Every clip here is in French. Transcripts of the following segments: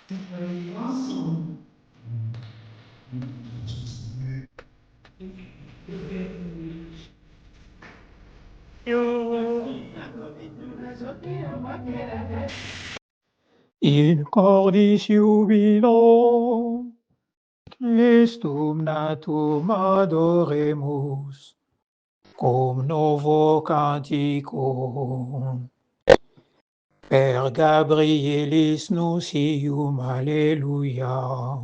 In cordis jubilo, Christum natum adoremus, cum novo canticum. Per Gabrielis nuncium, alleluia.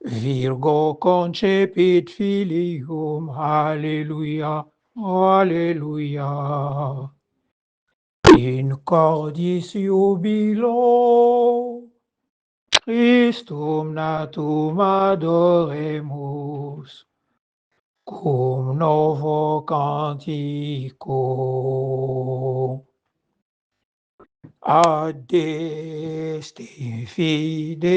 Virgo concepit filium, alleluia, alleluia. In cordis jubilo, Christum natum adoremus, cum novo cantico. Adeste fideles,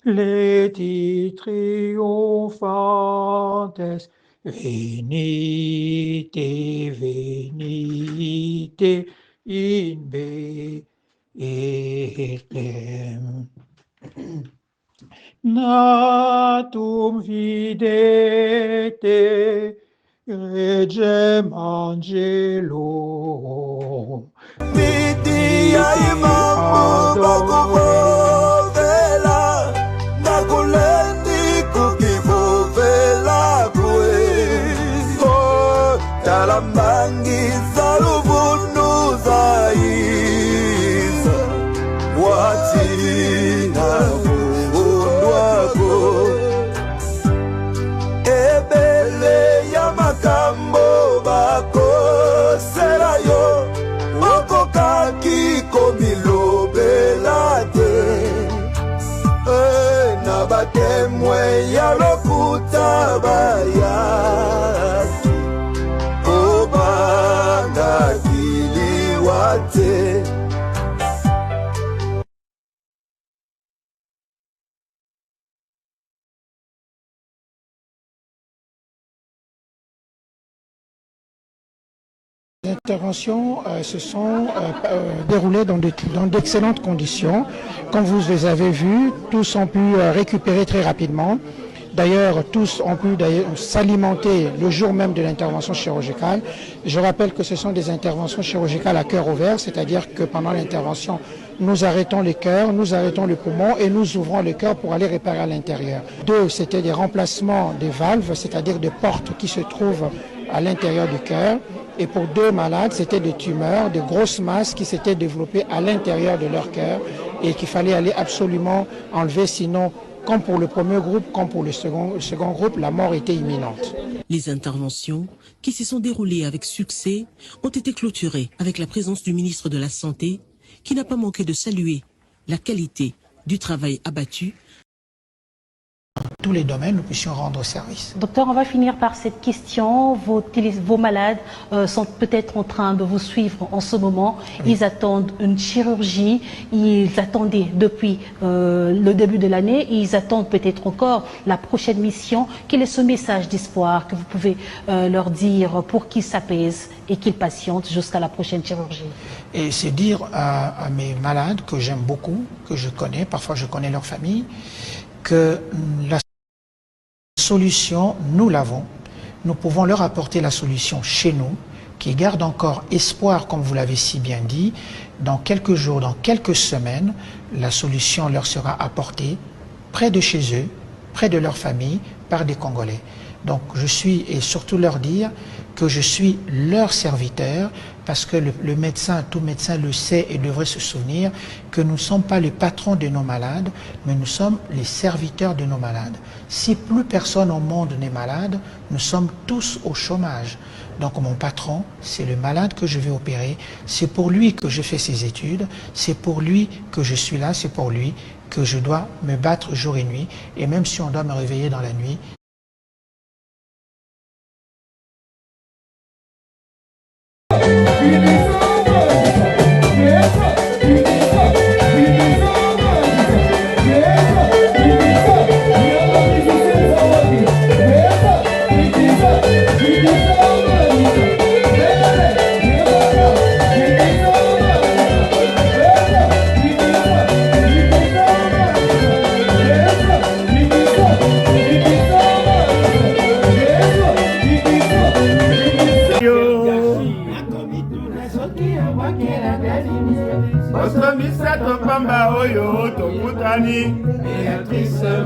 leti triumphantes, venite, venite in Bethlehem. Natum videte regem angelum. Miti ay mambo bagumovela, nakulendi kukivovela kwe. Oh, talambangi salubunu zaiza, watina kundwako. Ebele ya makambo bako serayo. Na batemwe ya lokuta bayatu obanga kiliwate. Les interventions se sont déroulées dans d'excellentes conditions. Comme vous les avez vus, tous ont pu récupérer très rapidement. D'ailleurs, tous ont pu s'alimenter le jour même de l'intervention chirurgicale. Je rappelle que ce sont des interventions chirurgicales à cœur ouvert, c'est-à-dire que pendant l'intervention, nous arrêtons les cœurs, nous arrêtons le poumon et nous ouvrons le cœur pour aller réparer à l'intérieur. 2, c'était des remplacements des valves, c'est-à-dire des portes qui se trouvent à l'intérieur du cœur. Et pour 2 malades, c'était des tumeurs, de grosses masses qui s'étaient développées à l'intérieur de leur cœur et qu'il fallait aller absolument enlever, sinon, comme pour le premier groupe, comme pour le second groupe, la mort était imminente. Les interventions, qui se sont déroulées avec succès, ont été clôturées avec la présence du ministre de la Santé, qui n'a pas manqué de saluer la qualité du travail abattu. Tous les domaines, nous puissions rendre service. Docteur, on va finir par cette question. Vos malades sont peut-être en train de vous suivre en ce moment. Oui. Ils attendent une chirurgie. Ils attendaient depuis le début de l'année. Ils attendent peut-être encore la prochaine mission. Quel est ce message d'espoir que vous pouvez leur dire pour qu'ils s'apaisent et qu'ils patientent jusqu'à la prochaine chirurgie? Et c'est dire à mes malades que j'aime beaucoup, que je connais, parfois je connais leur famille, que la solution, nous l'avons. Nous pouvons leur apporter la solution chez nous, qui garde encore espoir, comme vous l'avez si bien dit. Dans quelques jours, dans quelques semaines, la solution leur sera apportée près de chez eux, près de leur famille, par des Congolais. Donc je suis, et surtout leur dire que je suis leur serviteur, parce que le médecin, tout médecin le sait et devrait se souvenir que nous ne sommes pas les patrons de nos malades, mais nous sommes les serviteurs de nos malades. Si plus personne au monde n'est malade, nous sommes tous au chômage. Donc mon patron, c'est le malade que je vais opérer, c'est pour lui que je fais ces études, c'est pour lui que je suis là, c'est pour lui que je dois me battre jour et nuit, et même si on doit me réveiller dans la nuit,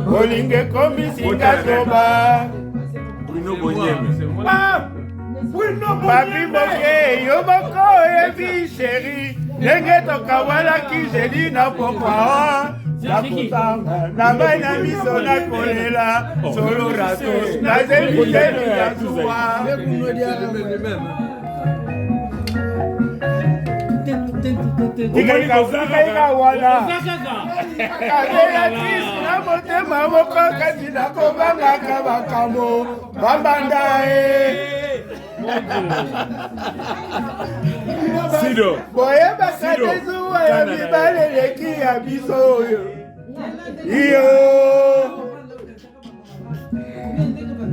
Bolingue komisinga toba. Bruno Bonyem. Papi moke yoboko ebi chéri. Nenge toka wala ki jeli na pokwa. Nakutanga na mai na miso na kolela. Solo ratos na zemidelo ya zuwa. Ikaika wana Kabelatis na motema moko kati na kobangaka bakambo bambanda Sido. boyeba katezuwa ya mibale leki ya biso oyo iyo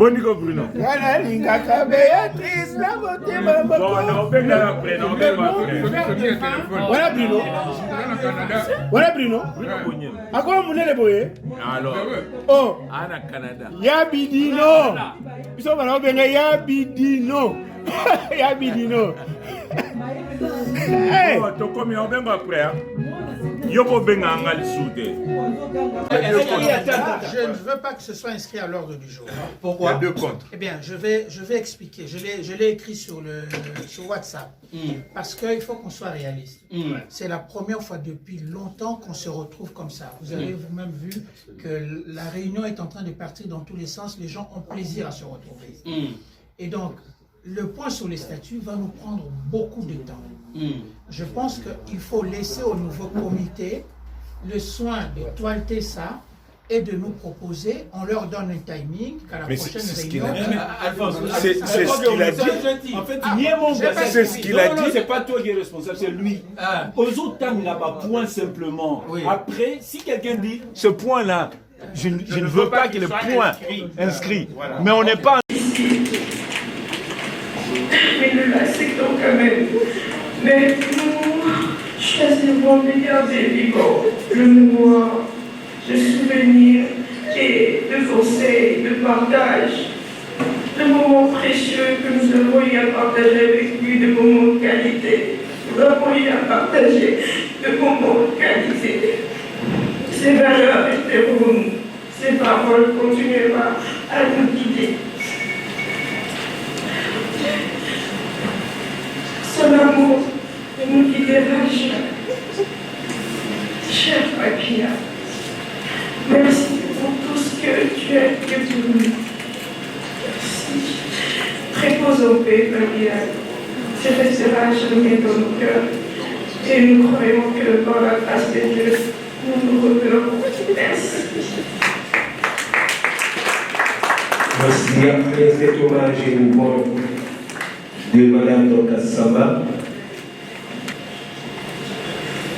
Boniko Bruno. Wana lingaka Beatrice na motema moko. Wana Bruno. Wana Bruno. Ako munene boye. Alors. Oh. Ana Canada. Ya bidino. Biso bana obenga ya bidino. Ya bidino. Hey. To komi obenga après. Yoko benga angal soute. Je ne veux pas que ce soit inscrit à l'ordre du jour. Pourquoi? Il y a deux contre. Eh bien, je vais expliquer. Je l'ai écrit sur WhatsApp. Parce qu'il faut qu'on soit réaliste. C'est la première fois depuis longtemps qu'on se retrouve comme ça. Vous avez vous-même vu que la réunion est en train de partir dans tous les sens. Les gens ont plaisir à se retrouver. Et donc, le point sur les statuts va nous prendre beaucoup de temps. Je pense qu'il faut laisser au nouveau comité le soin de toiletter ça et de nous proposer, on leur donne un timing qu'à la prochaine réunion. C'est ce qu'il a dit. En fait, c'est ce qu'il a dit. C'est pas toi qui es responsable, c'est lui. Aux autres termes, là-bas, point simplement. Après, si quelqu'un dit ce point-là, je ne veux pas qu'il y ait le point inscrit. Mais on n'est pas. Mais nous l'acceptons quand même. Mais nous choisirons de garder vivant le mémoire, de souvenirs et de conseils, de partage, de moments précieux que nous avons eu à partager avec lui, de moments de qualité. Nous avons eu à partager de moments de qualité. Ces valeurs resteront, ces paroles continueront à nous guider. Son amour ne nous guidera jamais. Cher Papia, merci pour tout ce que tu as fait pour nous. Merci. Repose en paix, Papia. Tu resteras jamais dans nos cœurs. Et nous croyons que dans la grâce de Dieu, nous nous reverrons. Merci. Merci. Après cet hommage émouvant de Mme Dorcas Samba,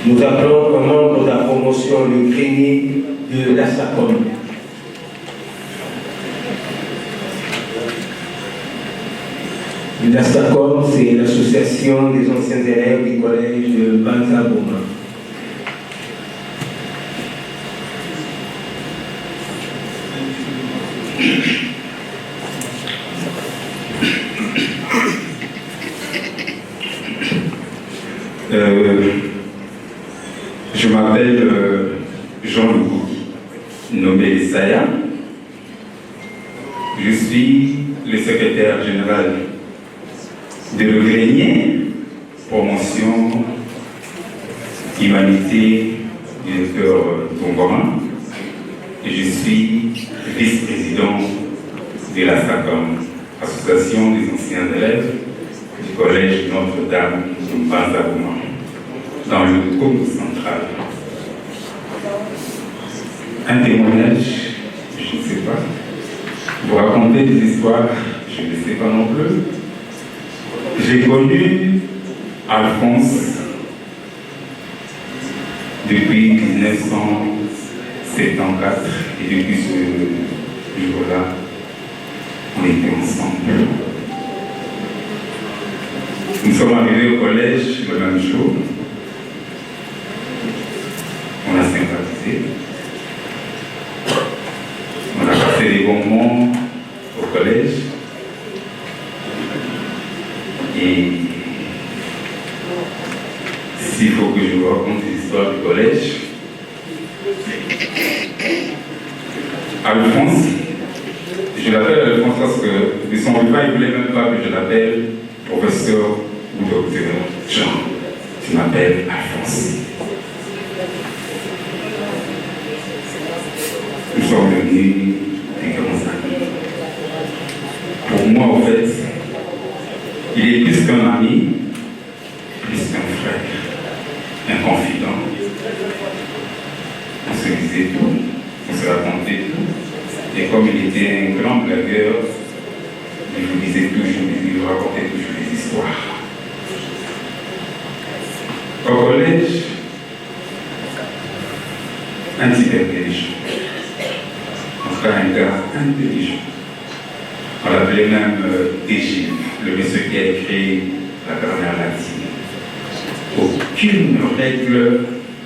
nous appelons un membre de la promotion le grenier de l'ASACOM. L'ASACOM, c'est l'association des anciens élèves du collège de Banza-Boma. Je m'appelle Jean-Louis, nommé Saya. Je suis le secrétaire général de Le Grenier, promotion Humanité, directeur Tomborin. Et je suis vice-président de la SACOM, Association des anciens élèves du collège Notre-Dame de Banza-Boma, dans le Congo central. Un témoignage, je ne sais pas. Vous raconter des histoires, je ne sais pas non plus. J'ai connu Alphonse depuis 1974 et depuis ce jour-là, on était ensemble. Nous sommes arrivés au collège le même jour. On a sympathisé. On a passé des bons moments au collège. Et s'il faut que je vous raconte l'histoire du collège, Alphonse. Je l'appelle Alphonse parce que de son vivant, il ne voulait même pas que je l'appelle professeur ou docteur Jean. Tu m'appelles Alphonse. Nous sommes devenus des grands amis. Pour moi, en fait, il est plus qu'un ami, plus qu'un frère, un confident. On se disait tout, on se racontait tout. Et comme il était un grand blagueur, il vous disait toujours, il vous racontait toujours des histoires. Au collège, un type intelligent. En tout cas, un gars intelligent. On l'appelait même Égide, le monsieur qui a écrit la grammaire latine. Aucune règle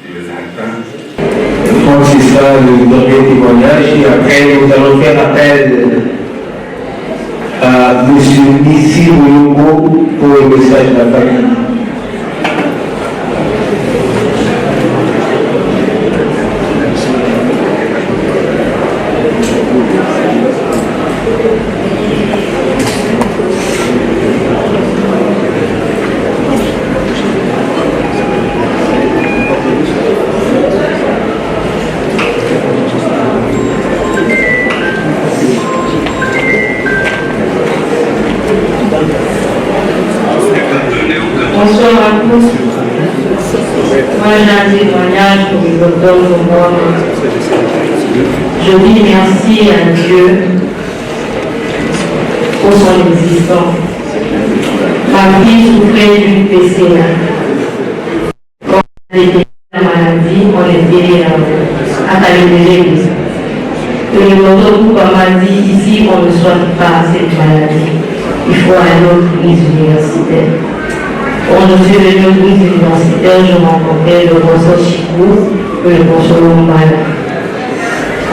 de latin. Donc c'est ça le dernier témoignage et après nous allons faire appel à M. Nissi Mouyoko pour le message de la famille. Bonsoir à tous. Moi, j'ai un témoignage pour le docteur Moumou. Je dis merci à Dieu pour son existence. Ma fille souffrait d'une PCA. Quand elle était la maladie, on était à Calais-de-Lévis. Le docteur Moumou m'a dit ici, on ne soigne pas cette maladie. Il faut aller aux prises universitaires. Quand je suis venu aux prises universitaires, je rencontrais le professeur Chicou et le professeur Lombala.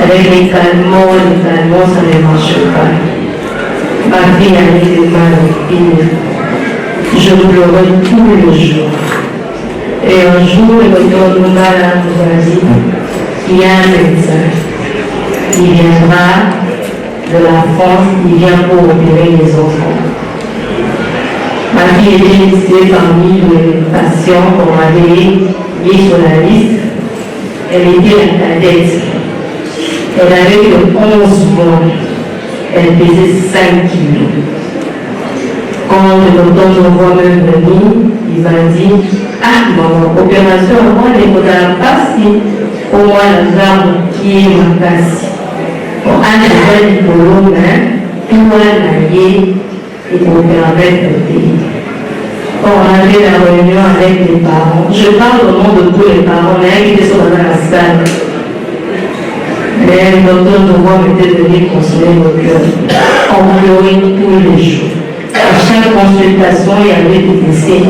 Avec les calmants, ça ne marche pas. Ma fille avait des maladies. Je pleurais tous les jours. Et un jour, le docteur Lombala nous a dit qu'il y a un médecin qui viendra de la France, il vient pour opérer les enfants. Ma fille était listée parmi les patients qu'on avait mis sur la liste. Elle était la cadette. Elle avait que 11 mois. Elle pesait 5 kilos. Quand le docteur me voit même venir, il m'a dit « Ah, mon opération, moi, les mots de la passe, au moins la jambe qui est ma passe. » Bon, un nouvel diplôme, tout le et pour permettre de payer. On avait la réunion avec les parents. Je parle au nom de tous les parents, mais qui étaient dans la salle. Mais le docteur de moi m'était venu consoler mon cœur. On pleurait tous les jours. À chaque consultation, il y avait des décès.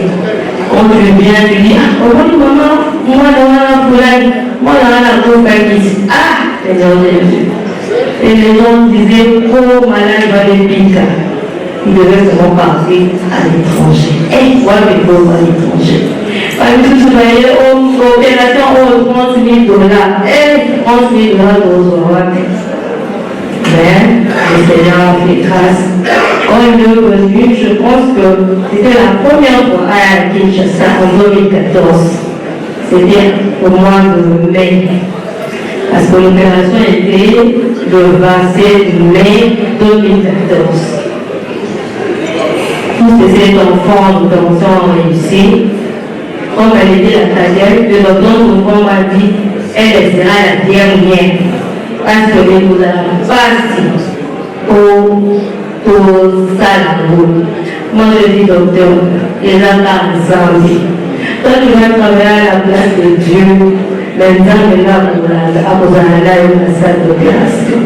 Quand tu viens, tu dis « Oh maman, moi dans la poulaille, moi dans la poulaille qui dit ah, les gens et les gens disaient « Oh malade, va les piquer ». Il devait seulement partir à l'étranger. Et quoi les pauvres à l'étranger. Par exemple, vous voyez, opération au 30 000 $. Et 30 000 $, mais le Seigneur a fait grâce. Quand il est revenu, je pense que c'était la première fois à Kinshasa en 2014. C'était au mois de mai. Parce que l'opération était le 27 mai 2014. Tous ces enfants nous ont réussi. Comme elle était la cadette, le docteur Moumou m'a dit elle sera la dernière. Parce que nous allons passer au salon. Moi je dis docteur, les enfants ensemble. Quand tu vas travailler à la place de Dieu, maintenant on a besoin d'aller à la salle d'opération.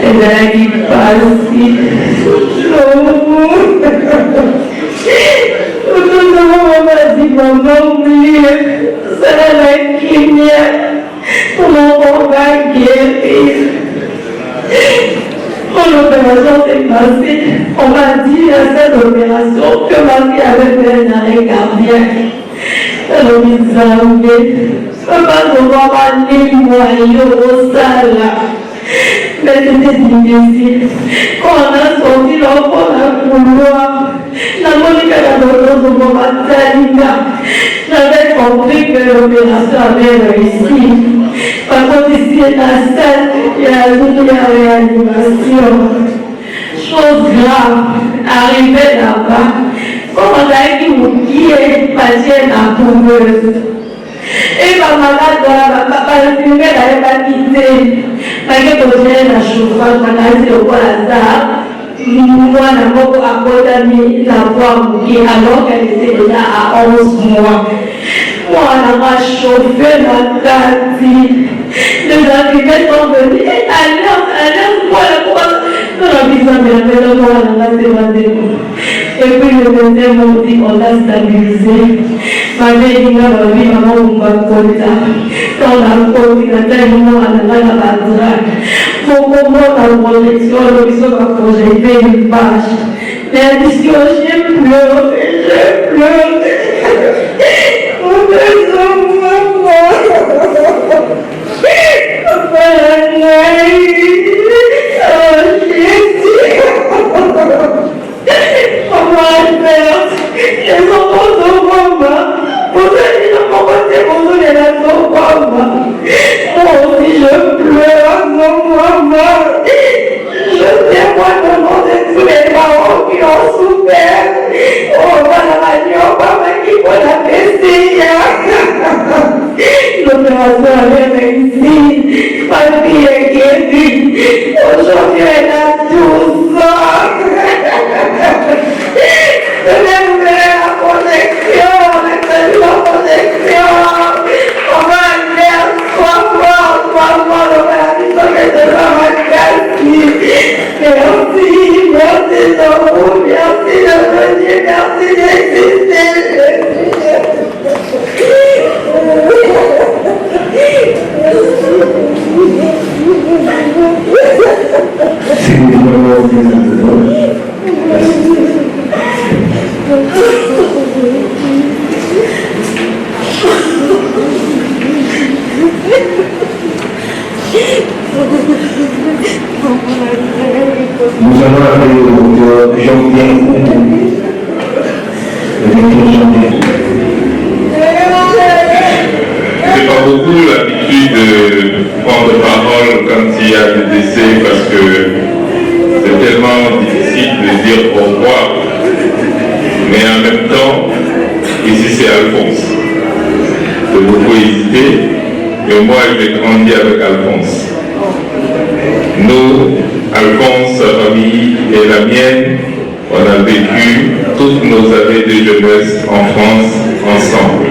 Et là il passe. Maman m'a dit, maman, oubliez, ça va être lumière pour mon combat guérir. Quand l'opération s'est passée, on m'a dit à cette opération que ma fille avait fait un arrêt cardiaque. Alors ils avaient, je ne peux pas devoir aller noyer au salle. Mais c'était difficile. Quand on a sorti l'enfant dans le couloir, la Monica a donné son moment j'avais compris que l'opération avait réussi. Par contre, ici, la salle, il y a une réanimation. Chose grave, arrivé là-bas, comme on a dit, qui est patient à couveuse. Et ma malade, papa, le fumet n'avait pas quitté. Malgré que j'ai la chauffage, on a dit le hasard. Moi, n'a pas mis la voix alors qu'elle était déjà à 11 mois. Moi, on a chauffé ma cantine. Les arrivés sont venus. Et allez, moi, la et puis le deuxième m'a dit on a stabilisé. Ma mère dit ma vie, maman, on va compter. Quand on a compté, on a la badraque. Faut comment la projection, l'horizon va projeter une page. L'addition, j'ai pleuré. On besoin de maman. L'opération avait réussi, ma fille est guérie, aujourd'hui elle a 12 ans. Je vais ouvrir la projection, la projection. On va aller à 3 mois, l'opération que je vais m'accaser. Merci de vous, merci de venir, merci d'exister. Nous allons appeler le docteur Jean-Pierre Koumou. J'ai pas beaucoup l'habitude de prendre parole quand il y a des décès parce que c'est tellement difficile de dire au revoir. Mais en même temps, ici c'est Alphonse. J'ai beaucoup hésité, mais moi j'ai grandi avec Alphonse. Nous, Alphonse, sa famille et la mienne, on a vécu toutes nos années de jeunesse en France ensemble.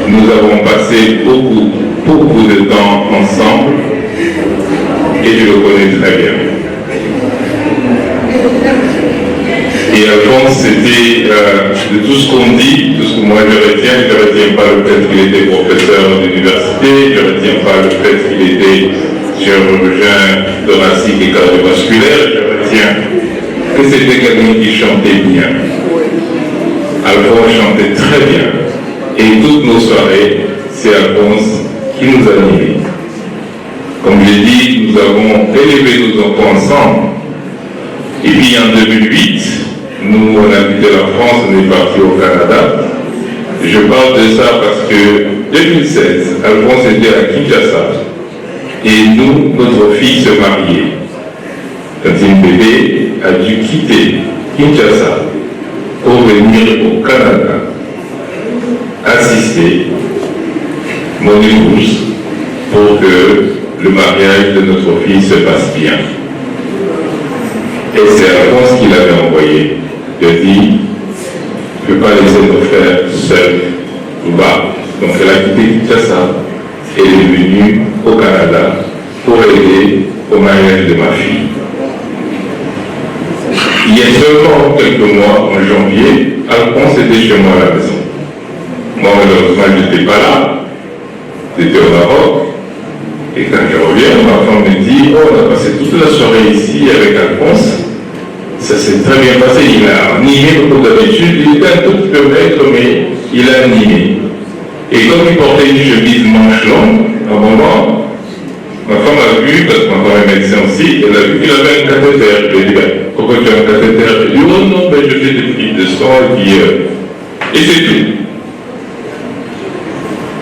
Nous avons passé beaucoup de temps ensemble et je le connais très bien. Et Alphonse, c'était de tout ce qu'on dit, tout ce que moi je retiens pas le fait qu'il était professeur d'université, je ne retiens pas le fait qu'il était chirurgien thoracique et cardiovasculaire, je retiens que c'était quelqu'un qui chantait bien. Alphonse chantait très bien. Et toutes nos soirées, c'est Alphonse qui nous animait. Comme je l'ai dit, nous avons élevé nos enfants ensemble. Et puis en 2008, nous, on a quitté la France, on est parti au Canada. Je parle de ça parce que 2016, Alphonse était à Kinshasa. Et nous, notre fille se mariait. Quand une bébé a dû quitter Kinshasa pour venir au Canada assister mon épouse pour que le mariage de notre fille se passe bien. Et c'est Alphonse qui l'avait envoyé. Il a dit, je ne peux pas laisser nos frères seuls là-bas. Donc elle a quitté Kinshasa et est venue au Canada pour aider au mariage de ma fille. Il y a seulement quelques mois, en janvier, Alphonse était chez moi à la maison. Moi, malheureusement, je n'étais pas là. J'étais au Maroc. Et quand je reviens, ma femme me dit, oh, on a passé toute la soirée ici avec Alphonse. Ça s'est très bien passé. Il a animé beaucoup d'habitude. Il était un tout peu maigre, mais il a animé. Et comme il portait une chemise manche longue, à un moment, ma femme a vu vu, parce que ma femme est médecin aussi, elle a vu qu'il avait un cathéter. Je lui ai dit, ben, pourquoi tu as un cathéter? Elle dit, oh non, ben, je fais des prises de sang, et c'est tout.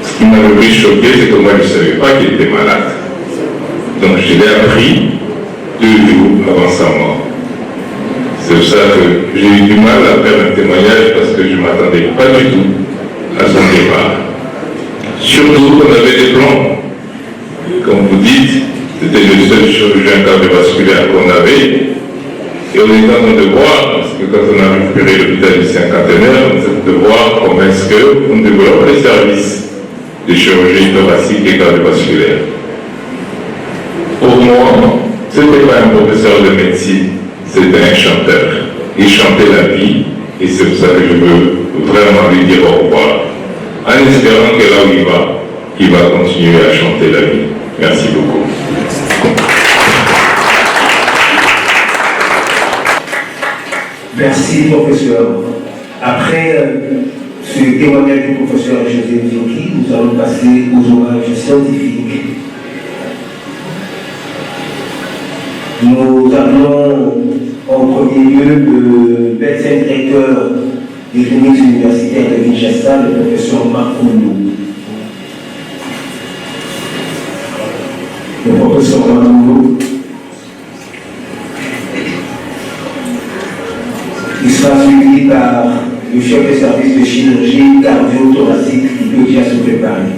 Ce qui m'a le plus choqué, c'est que moi, je ne savais pas qu'il était malade. Donc, je l'ai appris 2 jours avant sa mort. C'est pour ça que j'ai eu du mal à faire un témoignage parce que je ne m'attendais pas du tout à son départ. Surtout qu'on avait des plans. Comme vous dites, c'était le seul chirurgien cardiovasculaire qu'on avait. Et on est en train de voir, parce que quand on a récupéré l'hôpital du Cinquantenaire, on essaie de voir comment est-ce qu'on développe les services de chirurgie thoracique et cardiovasculaire. Pour moi, ce n'était pas un professeur de médecine, c'était un chanteur. Il chantait la vie, et c'est pour ça que je veux vraiment lui dire au revoir, en espérant que là où il va continuer à chanter la vie. Merci beaucoup. Merci, professeur. Après ce témoignage du professeur José Nzioki, nous allons passer aux hommages scientifiques. Nous appelons en premier lieu le médecin directeur des cliniques universitaires de Kinshasa, le professeur Marc Koundou. Le professeur Marc Koundou. Il sera suivi par le chef de service de chirurgie cardio-thoracique qui peut déjà se préparer.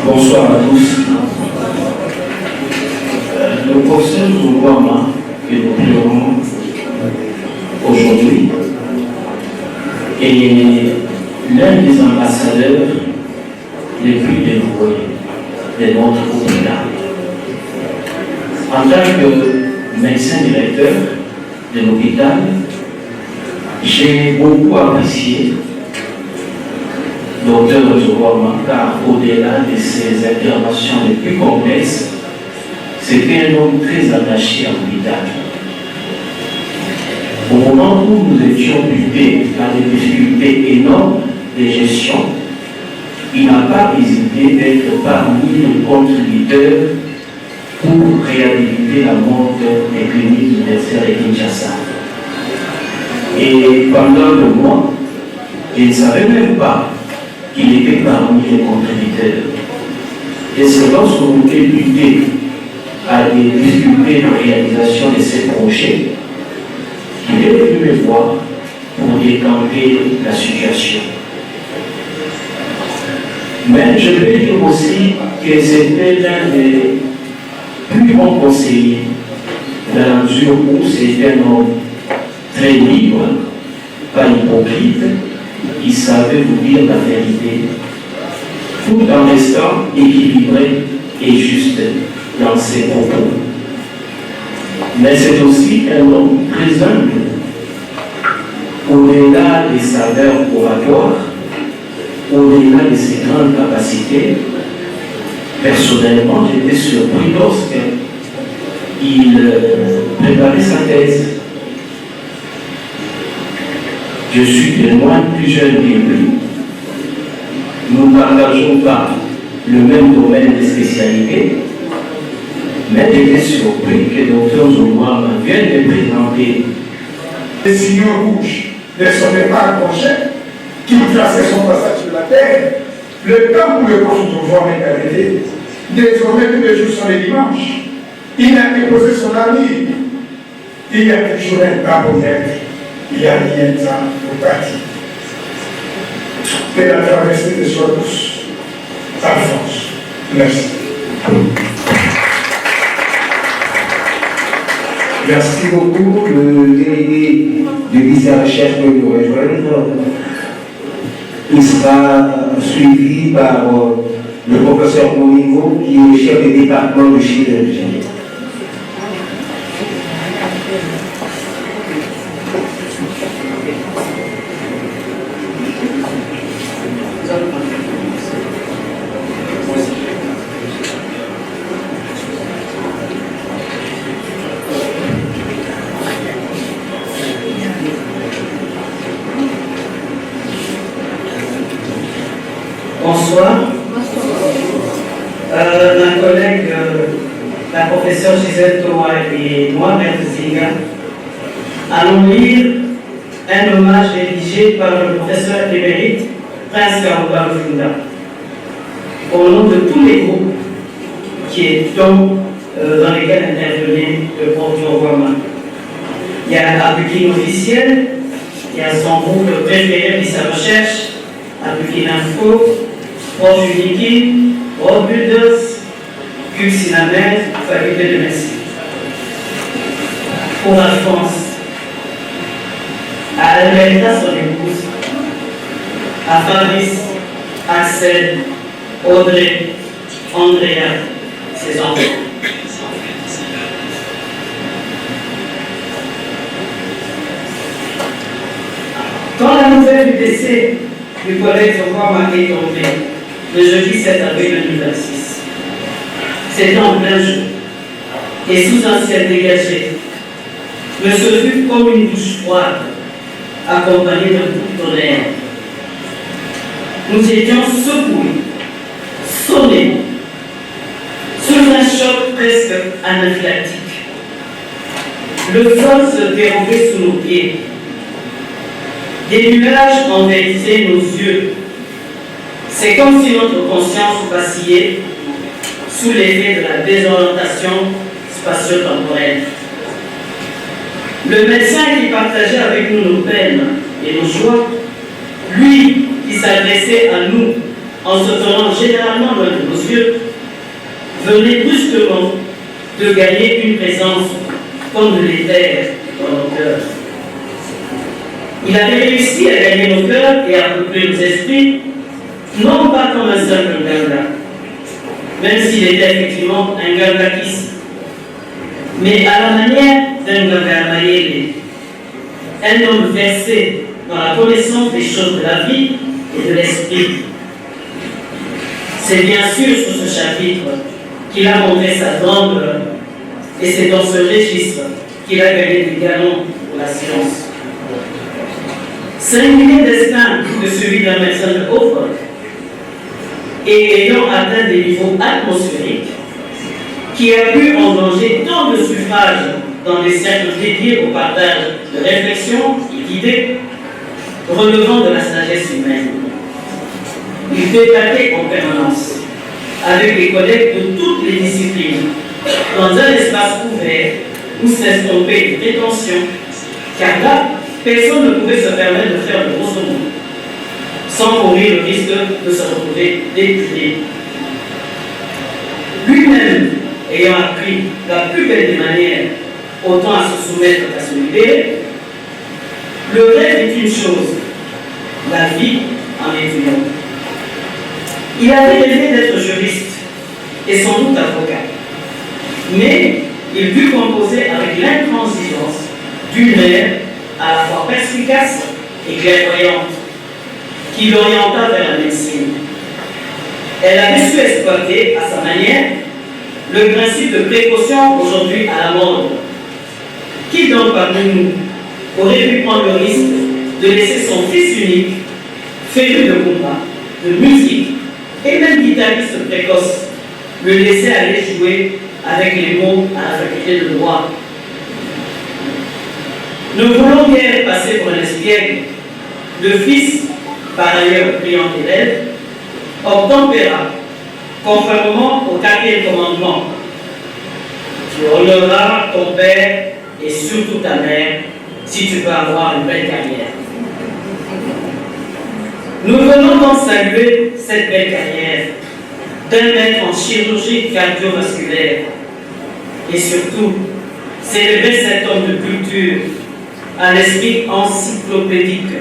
Bonsoir à tous. Le professeur Zourouama que nous pleurons aujourd'hui est l'un des ambassadeurs les plus dévoués de notre hôpital. En tant que médecin directeur de l'hôpital, j'ai beaucoup apprécié Dr Zourouama car au-delà de ses interventions les plus complexes, c'était un homme très attaché à l'hôpital. Au moment où nous étions butés par des difficultés énormes de gestion, il n'a pas hésité d'être parmi les contributeurs pour réhabiliter la montre des cliniques universitaires de Kinshasa. Et pendant 2 mois, je ne savais même pas qu'il était parmi les contributeurs. Et c'est lorsqu'on était buté à des difficultés de réalisation de ces projets qu'il est venu me voir pour décanter la situation. Mais je vais dire aussi que c'était l'un des plus bons conseillers, dans la mesure où c'était un homme très libre, pas hypocrite, qui savait vous dire la vérité, tout en restant équilibré et juste dans ses propos. Mais c'est aussi un homme très humble. Au-delà des saveurs oratoires, au-delà de ses grandes capacités, personnellement, j'étais surpris lorsqu'il préparait sa thèse. Je suis témoin plus jeune que lui. Nous ne partageons pas le même domaine de spécialité, mais j'étais surpris que Dr Zourouama vienne me présenter. Les signaux rouges ne sont pas un projet qui traçait son passage sur la terre. Le temps pour le concevoir est arrêté. Désormais, tous les jours sont les dimanches. Il a déposé son avenir. Il y a toujours un temps pour naître. Il y a rien de temps pour partir. Que la traversée de soit douce. Alphonse. Merci. Merci beaucoup. Le délégué de l'ISA Recherche peut nous rejoindre. Il sera suivi par le professeur Monigo, qui est chef du département de chirurgie. Bonsoir. ma collègue, la professeure Gisèle Thomas et moi, Maître Zinga, allons lire un hommage rédigé par le professeur émérite Prince Karouba Rufunda, au nom de tous les groupes dans lesquels intervenait le prof Djorwama. Il y a Abukin officiel, il y a son groupe préféré de sa recherche, Abukin Info, Prof Uniki, Prof Builders, Sinamer, faculté de médecine. Pour la France, à Alberta, son épouse, à Fabrice, Axel, Audrey, Andrea, ses enfants. Quand la nouvelle du décès du collègue Djorwama est tombée, le jeudi 7 avril 2026, c'était en plein jour, et sous un ciel dégagé, mais ce fut comme une douche froide, accompagnée d'un coup de tonnerre. Nous étions secoués, sonnés, sous un choc presque anaphylactique. Le sol se dérobait sous nos pieds. Des nuages envahissaient nos yeux. C'est comme si notre conscience vacillait sous l'effet de la désorientation spatio-temporelle. Le médecin qui partageait avec nous nos peines et nos joies, lui qui s'adressait à nous en se tenant généralement loin de nos yeux, venait brusquement de gagner une présence comme de l'éther dans nos cœurs. Il avait réussi à gagner nos cœurs et à peupler nos esprits, non pas comme un simple ganga, même s'il était effectivement un gangakiste, mais à la manière d'un ganga mayele, un homme versé dans la connaissance des choses de la vie et de l'esprit. C'est bien sûr sur ce chapitre qu'il a montré sa grandeur, et c'est dans ce registre qu'il a gagné des galons pour la science. Singulier destin de celui d'un médecin de haut vol, et ayant atteint des niveaux atmosphériques, qui a pu engranger tant de suffrages dans des cercles dédiés au partage de réflexions et d'idées, relevant de la sagesse humaine. Il débattait en permanence avec les collègues de toutes les disciplines, dans un espace ouvert où s'estompaient des prétentions, car là, personne ne pouvait se permettre de faire de gros mots, sans courir le risque de se retrouver déprimé. Lui-même, ayant appris la plus belle des manières, autant à se soumettre qu'à se libérer, le rêve est une chose, la vie en est une autre. Il avait rêvé d'être juriste et sans doute avocat, mais il dut composer avec l'intransigeance d'une mère à la fois perspicace et clairvoyante, qui l'orienta vers la médecine. Elle avait su exploiter à sa manière le principe de précaution aujourd'hui à la mode. Qui donc parmi nous aurait pu prendre le risque de laisser son fils unique, féru de combat, de musique et même guitariste précoce, le laisser aller jouer avec les mots à la faculté de droit? Ne voulons guère passer pour un espiègle. Le fils, par ailleurs brillant élève, obtempéra, conformément au 4e commandement. Tu honoreras ton père et surtout ta mère si tu veux avoir une belle carrière. Nous venons donc saluer cette belle carrière d'un maître en chirurgie cardiovasculaire et surtout célébrer cet homme de culture à l'esprit encyclopédique.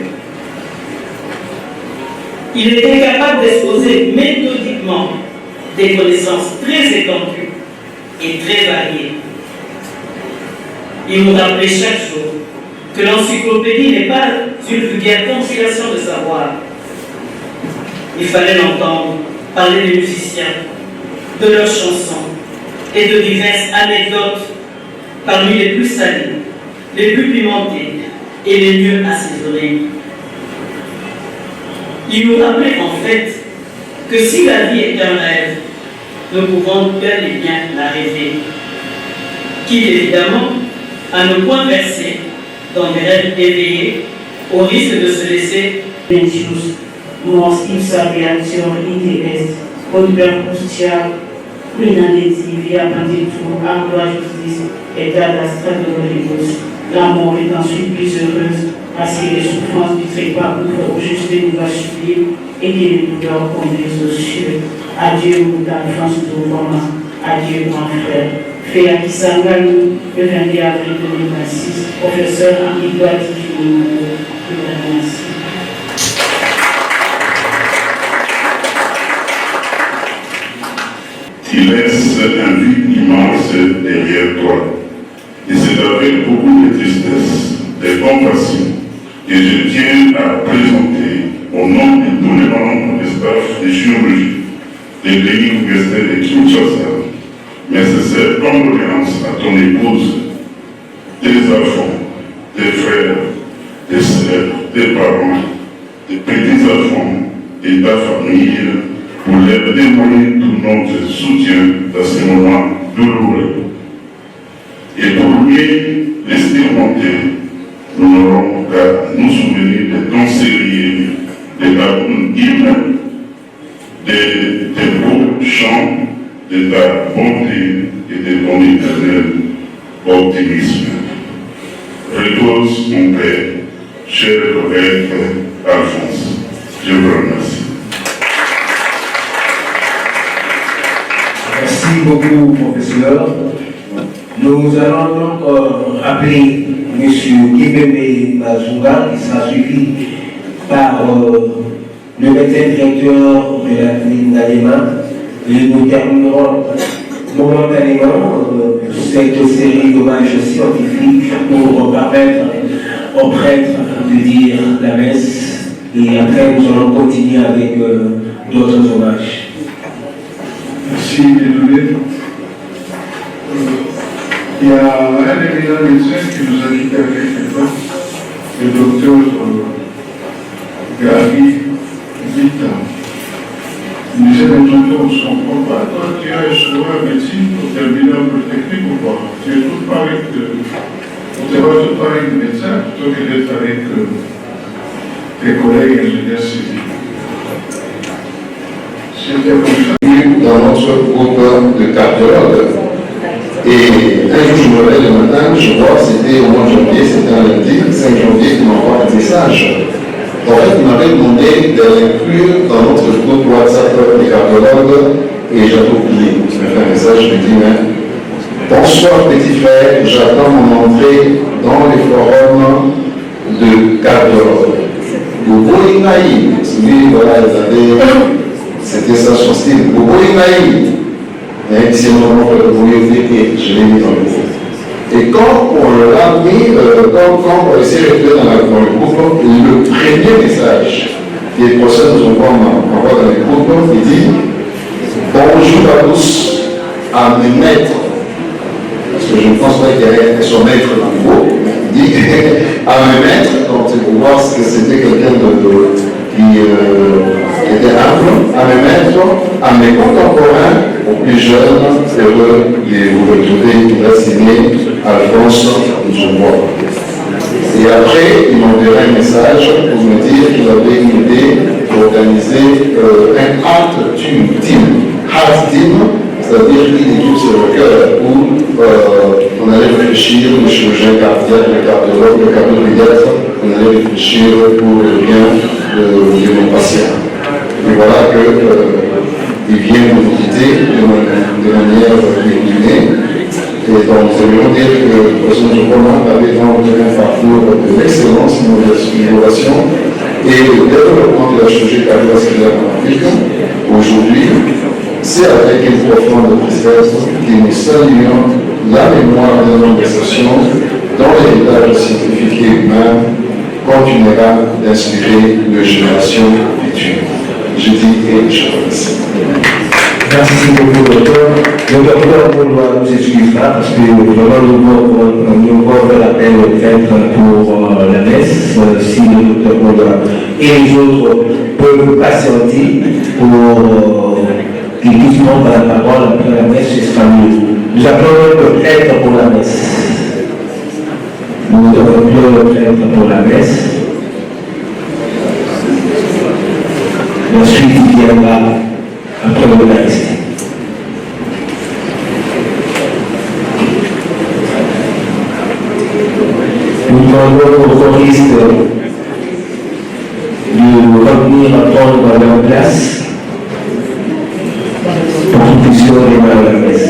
Il était capable d'exposer méthodiquement des connaissances très étendues et très variées. Il nous rappelait chaque jour que l'encyclopédie n'est pas une vulgaire compilation de savoir. Il fallait l'entendre parler des musiciens, de leurs chansons et de diverses anecdotes parmi les plus salées, les plus pimentées et les mieux assaisonnées. Il nous rappelait en fait que si la vie est un rêve, nous pouvons bel et bien la rêver. Qui, évidemment, à ne point verser dans des rêves éveillés, au risque de se laisser Benjus, mostrant sa réaction intéresse, pour percussion, l'inanité, via banditou, emploi justice, état d'astral de l'Olymos. La mort est ensuite plus heureuse, parce que les souffrances du trépas pour juste nous va subir et que les douleurs conduisent aux cieux. Adieu, d'enfance de moment. Adieu, grand frère. Fait à Kisangani, le 22 avril 2026, professeur Henri Douati, merci. Tu laisses un vide immense derrière toi. Et c'est avec beaucoup de tristesse, de compassion, que je tiens à présenter, au nom de tous les membres du staff de chirurgie, de l'Église universitaire de Kinshasa, mes sincères condoléances à ton épouse, tes enfants, tes frères, tes sœurs, tes parents, tes petits-enfants et ta famille, pour leur témoigner tout notre soutien dans ces moments douloureux. Et pour mieux les monter, nous n'aurons qu'à nous souvenir de ton sérieux, de ta hymne, de tes beaux chants, de ta bonté et de ton éternel optimisme. Repose, mon Père, cher collègue Alphonse. Je vous remercie. Merci beaucoup, professeur. Nous allons donc rappeler M. Kibembe Bazunga, qui sera suivi par le médecin directeur de la clinique d'Alema. Et nous terminerons momentanément cette série d'hommages scientifiques pour permettre aux prêtres de dire la messe. Et après, nous allons continuer avec d'autres hommages. Merci, désolé. Il y a un éminent médecin qui nous a quitté avec quelqu'un, le docteur Gary Vita. Il disait, mais docteur, on ne se comprend pas. Toi, tu as échoué en médecine pour terminer en polytechnique ou quoi? Tu es tout pareil tout pareil de médecin plutôt que d'être avec tes collègues ingénieurs civils. C'était comme ça. Dans notre groupe de cardiologues. Et un jour, je me réveille le matin, je vois, c'était au mois de janvier, c'était un lundi, 5 janvier, qui m'envoie un message. En fait, il m'avait demandé de l'inclure dans notre groupe WhatsApp des cardiologues, et j'avais oublié. Il m'a fait un message, je lui dis, mais bonsoir petit frère, j'attends mon entrée dans les forums de cardiologues. Bobo Inaï, lui, voilà, c'était ça son style. Bobo Inaï. Mais c'est mon nom de et je l'ai mis dans le groupe. Et quand on l'a mis, quand on s'est référé dans le groupe, le premier message que les professeurs nous envoient dans les groupes, il dit bonjour à tous, à mes maîtres. Parce que je ne pense pas qu'il y ait son maître dans le groupe. Il dit à mes maîtres, donc c'est pour voir que c'était quelqu'un qui était humble, à mes maîtres, à mes contemporains, aux plus jeunes, heureux de vous retrouver. Il a signé Alphonse Nzoubois. Et après, il m'enverra un message pour me dire qu'il avait une idée d'organiser un heart team, c'est-à-dire une équipe sur le cœur où on allait réfléchir, le chirurgien cardiaque, le cardiologue, le cardiologue, on allait réfléchir pour le bien de nos patients. Et voilà qu'il vient nous quitter de manière illuminée. Et donc, nous aimerions dire que le professeur Nzoubois avait dans un parcours de l'excellence, l'innovation et le développement de la chirurgie cardiovasculaire en Afrique. Aujourd'hui, c'est avec une profonde tristesse que nous saluons la mémoire de notre session dont l'héritage scientifique et humain continuera d'inspirer les générations futures. Je dis et je remercie. Merci beaucoup, docteur. Le docteur, on doit nous excuser parce que vraiment nous avons l'appel au prêtre pour la messe. Si le docteur et les autres peuvent patienter pour qui prend la parole après la messe, c'est famille. Nous appelons le prêtre pour la messe. Nous appelons le prêtre pour la messe. Ensuite, il viendra après l'Eucharistie. Nous demandons aux choristes de revenir à prendre leur place pour qu'ils puissent démarrer la messe.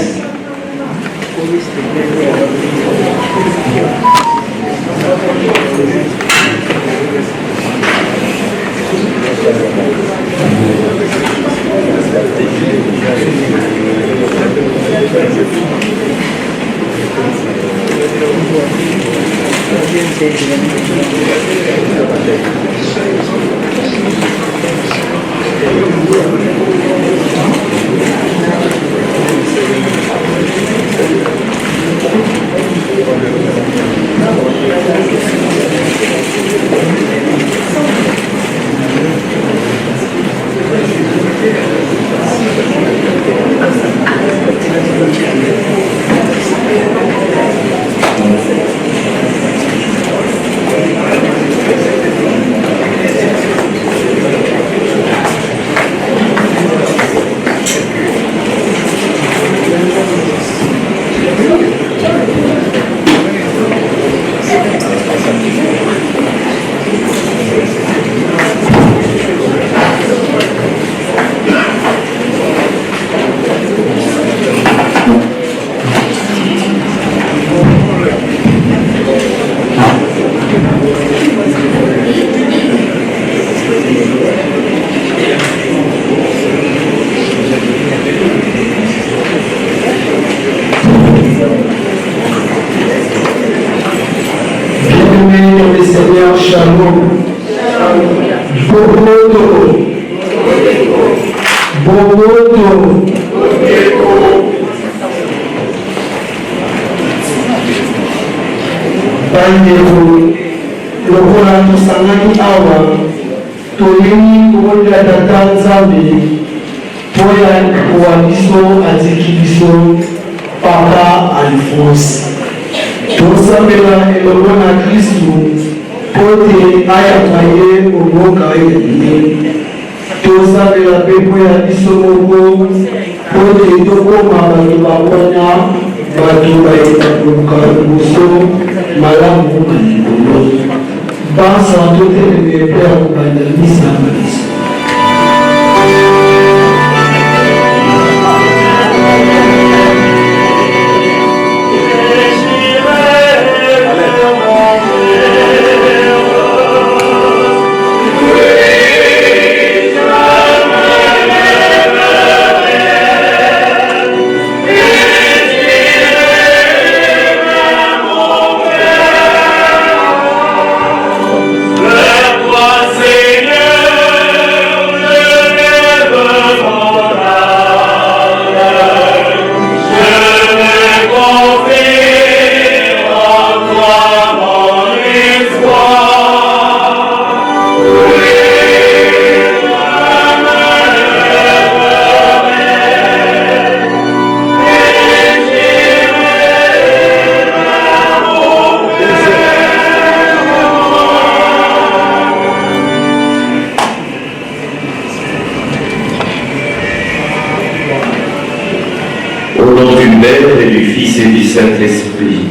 Saint-Esprit.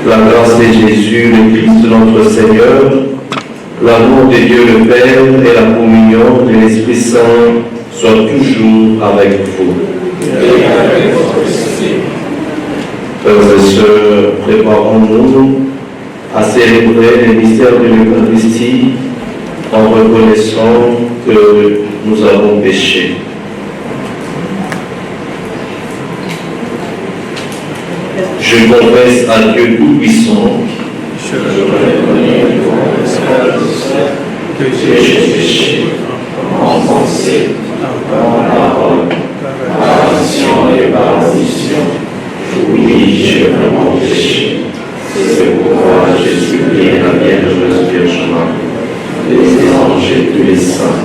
La grâce de Jésus, le Christ notre Seigneur, l'amour de Dieu le Père et la communion de l'Esprit Saint soient toujours avec vous. Frères et sœurs, préparons-nous à célébrer le mystère de l'Eucharistie en reconnaissant que nous avons péché. Je confesse à Dieu Tout-Puissant que j'ai péché en pensée, en parole, par action et par omission. Oui, j'ai vraiment péché. C'est pourquoi j'ai supplié la Vierge Marie, les anges et tous les saints,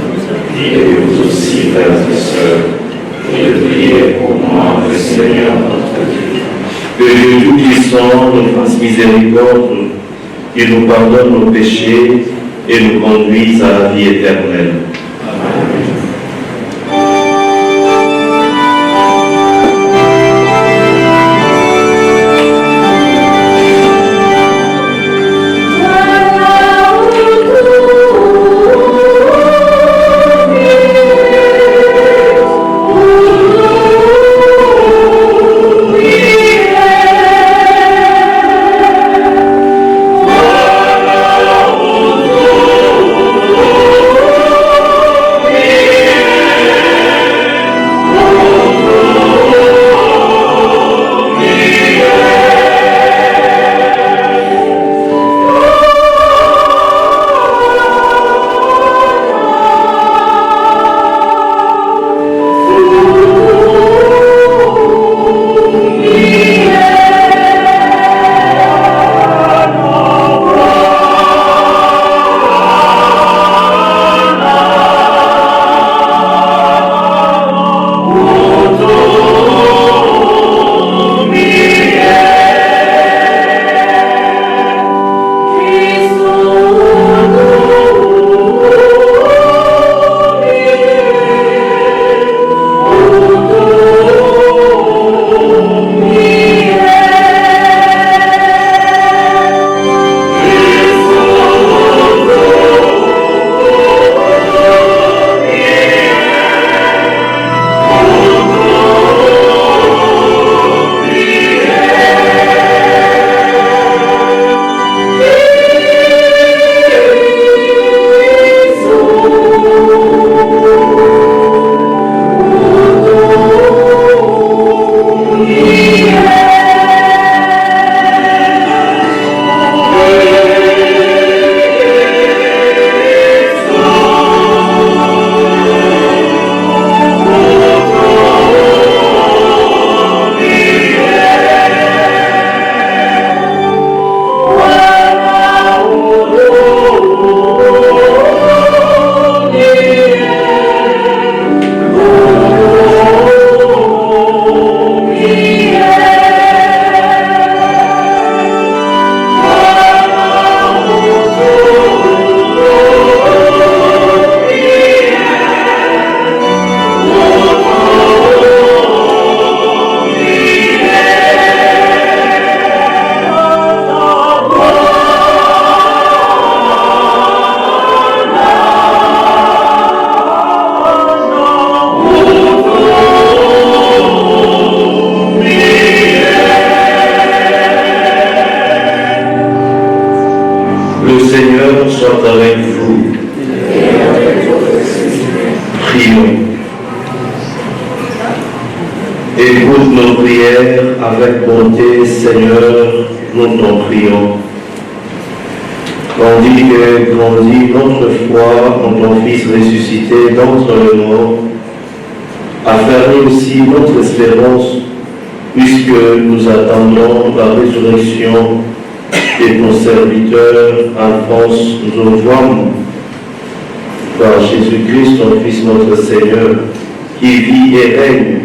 et vous aussi, frères et sœurs, Seigneur. Que Dieu Tout-Puissant nous fasse miséricorde, qu'il nous pardonne nos péchés et nous conduise à la vie éternelle. Amen. Écoute nos prières avec bonté, Seigneur, nous t'en prions. Tandis que grandit notre foi en ton Fils ressuscité d'entre les morts, affermis aussi notre espérance, puisque nous attendons la résurrection de ton serviteur Alphonse Nzovouam, par Jésus-Christ, ton Fils notre Seigneur, qui vit et règne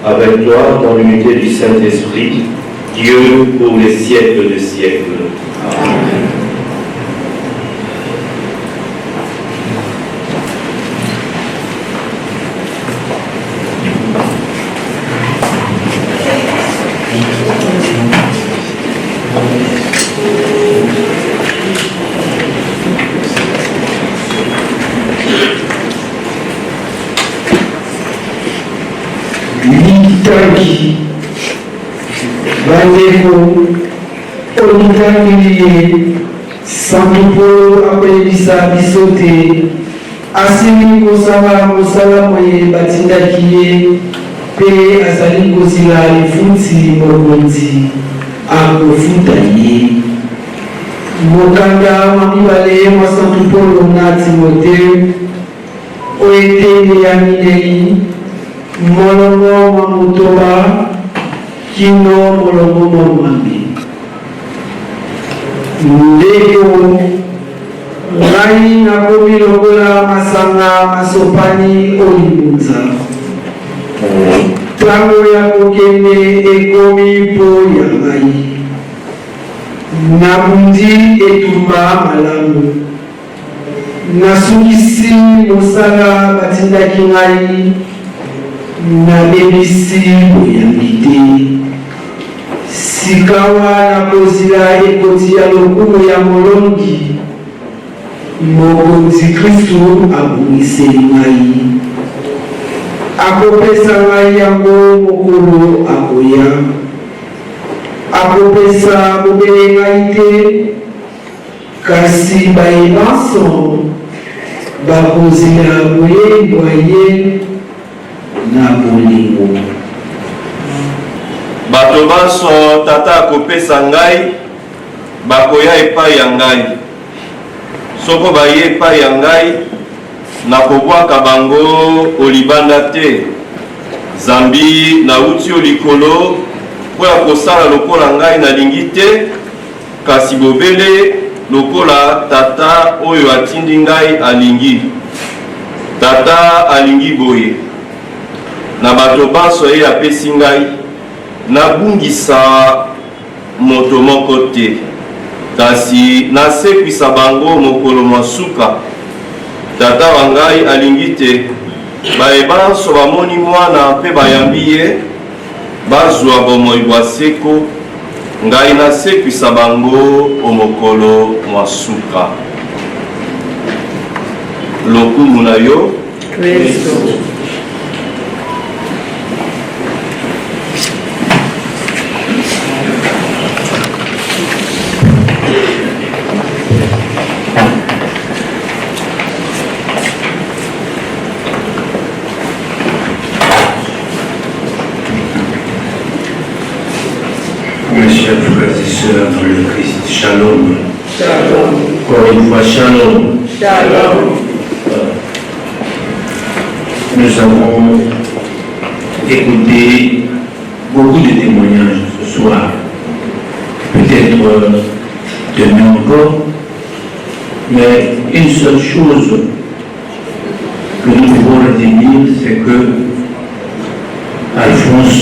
avec toi dans l'unité du Saint-Esprit, Dieu pour les siècles des siècles. Amen. Litangi bandeko olitangiliye santupo akoyebisa biso te asili kosala mosala moye batindaki ye mpe azali kozila lifuti mokonzi akofuta ye mokanda wa mibale mwa santupo na Timote oyo etende ya minei molongo mwa motoba kino molongo mwa mwambe ndeko ngai nakomi lokola masanga masopani olibunza ntango ya kokende ekomi mpo ya ngai nabundi etumba malamu nasukisi mosala batindaki ngai nabebisi boyambi te sikawa nakozila ekoti ya lokumu ya molongi mokonzi kristu abongiseli ngai akopesa ngai yango mokolo akoya akopesa bobele ngai te kasi bayebanso bakozela boyembwa ye na bolingo bato banso tata akopesa ngai bakoya epai ya ngai soko baye epai ya ngai nakobwaka bango olibanda te zambi nauti yo likolo mpo ya kosala lokola ngai nalingi te kasi bobele lokola tata oyo atindi ngai alingi tata alingi boye na bato banso ye apesi ngai nabungisa moto moko te kasi nasekwisa bango mokolo masuka tata wa ngai alingi te bayebanso bamoni mwana mpe bayambi ye bazwa bomoi bwa seko ngai nasekwisa bango omokolo masuka lokumu na yo Kristo. Mes chers frères et sœurs dans le Christ, shalom. Shalom. Encore une fois, shalom. Shalom. Nous avons écouté beaucoup de témoignages ce soir. Peut-être demain encore, mais une seule chose que nous pouvons retenir, c'est que Alphonse